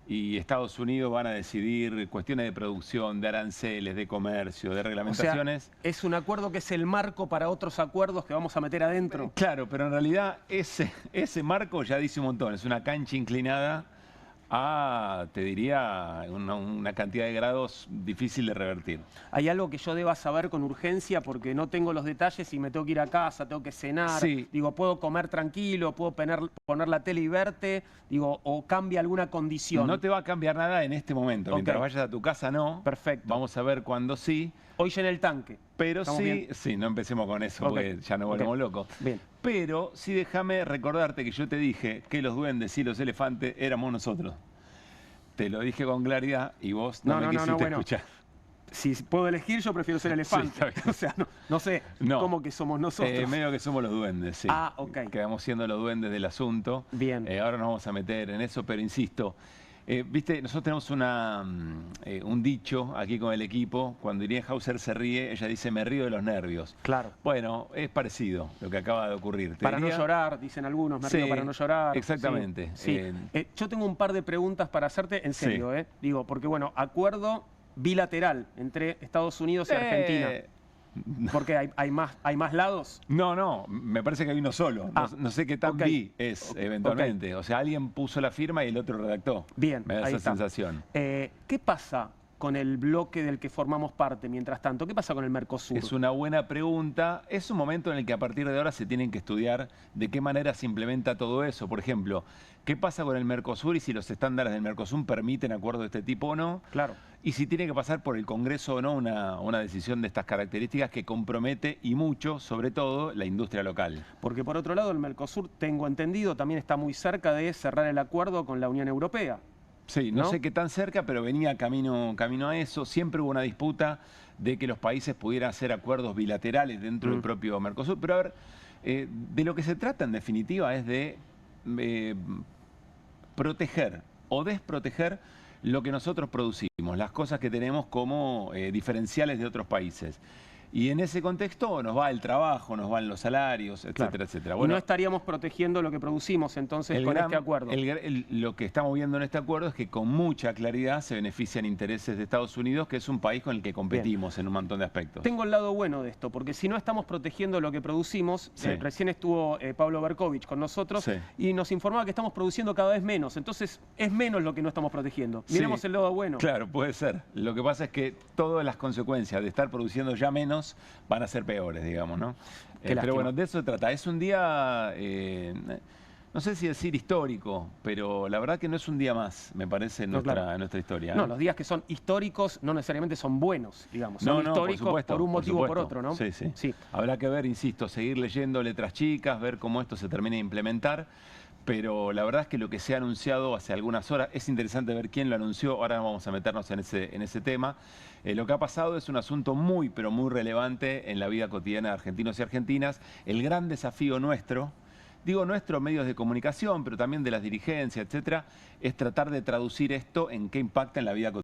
y Estados Unidos van a decidir cuestiones de producción, de aranceles, de comercio, de reglamentaciones. O sea, es un acuerdo que es el marco para otros acuerdos que vamos a meter adentro. Claro, pero en realidad ese marco ya dice un montón. Es una cancha inclinada a, te diría, una cantidad de grados difícil de revertir. Hay algo que yo deba saber con urgencia porque no tengo los detalles y me tengo que ir a casa, tengo que cenar. Sí. Digo, puedo comer tranquilo, puedo poner la tele y verte, digo, o cambia alguna condición. No te va a cambiar nada en este momento. Mientras Ok. vayas a tu casa, no. Perfecto. Vamos a ver cuándo sí. Hoy llené el tanque. Pero ¿Estamos sí, bien? sí, no empecemos con eso Ok. porque ya nos volvemos Ok. locos. Bien. Pero sí déjame recordarte que yo te dije que los duendes y los elefantes éramos nosotros. Te lo dije con claridad y vos no me quisiste bueno. escuchar. Si puedo elegir, yo prefiero ser elefante. está bien. O sea, no sé cómo que somos nosotros. Medio que somos los duendes, sí. Ah, ok. Quedamos siendo los duendes del asunto. Bien. Ahora nos vamos a meter en eso, pero insisto. Viste, nosotros tenemos un dicho aquí con el equipo. Cuando Irene Hauser se ríe, ella dice, me río de los nervios. Claro. Bueno, es parecido lo que acaba de ocurrir. Te Para diría- no llorar, dicen algunos, me Sí, río para no llorar. exactamente. Sí, sí. Yo tengo un par de preguntas para hacerte, en serio, Sí. Digo, porque bueno, acuerdo bilateral entre Estados Unidos y Argentina. Porque hay más lados. No, me parece que hay uno solo. No sé qué tan ok. bi es eventualmente. O sea, alguien puso la firma y el otro redactó. Bien, Me da ahí esa está. sensación. ¿Qué pasa con el bloque del que formamos parte mientras tanto? ¿Qué pasa con el Mercosur? Es una buena pregunta. Es un momento en el que a partir de ahora se tienen que estudiar de qué manera se implementa todo eso. Por ejemplo, ¿qué pasa con el Mercosur y si los estándares del Mercosur permiten acuerdos de este tipo o no? Claro. Y si tiene que pasar por el Congreso o no una decisión de estas características que compromete y mucho, sobre todo, la industria local. Porque por otro lado, el Mercosur, tengo entendido, también está muy cerca de cerrar el acuerdo con la Unión Europea. Sí, no ¿No? sé qué tan cerca, pero venía camino a eso. Siempre hubo una disputa de que los países pudieran hacer acuerdos bilaterales dentro del propio Mercosur. Pero a ver, de lo que se trata en definitiva es de proteger o desproteger lo que nosotros producimos, las cosas que tenemos como diferenciales de otros países. Y en ese contexto nos va el trabajo, nos van los salarios, etcétera, Claro. etcétera. Y no estaríamos protegiendo lo que producimos entonces con este acuerdo. Lo que estamos viendo en este acuerdo es que con mucha claridad se benefician intereses de Estados Unidos, que es un país con el que competimos en un montón de aspectos. Tengo el lado bueno de esto, porque si no estamos protegiendo lo que producimos, Sí. recién estuvo Pablo Berkovich con nosotros Sí. y nos informaba que estamos produciendo cada vez menos, entonces es menos lo que no estamos protegiendo. Sí. Miremos el lado bueno. Claro, puede ser. Lo que pasa es que todas las consecuencias de estar produciendo ya menos van a ser peores, digamos, ¿no? Qué lástima. Pero bueno, de eso se trata. Es un día, no sé si decir histórico, pero la verdad que no es un día más, me parece, en nuestra historia. No, los días que son históricos no necesariamente son buenos, digamos. Son No, históricos por un motivo o por supuesto. otro, ¿no? Sí, sí. Habrá que ver, insisto, seguir leyendo letras chicas, ver cómo esto se termina de implementar. Pero la verdad es que lo que se ha anunciado hace algunas horas, es interesante ver quién lo anunció, ahora vamos a meternos en ese tema. Lo que ha pasado es un asunto muy, pero muy relevante en la vida cotidiana de argentinos y argentinas. El gran desafío nuestro, digo nuestro, medios de comunicación, pero también de las dirigencias, etcétera, es tratar de traducir esto en qué impacta en la vida cotidiana.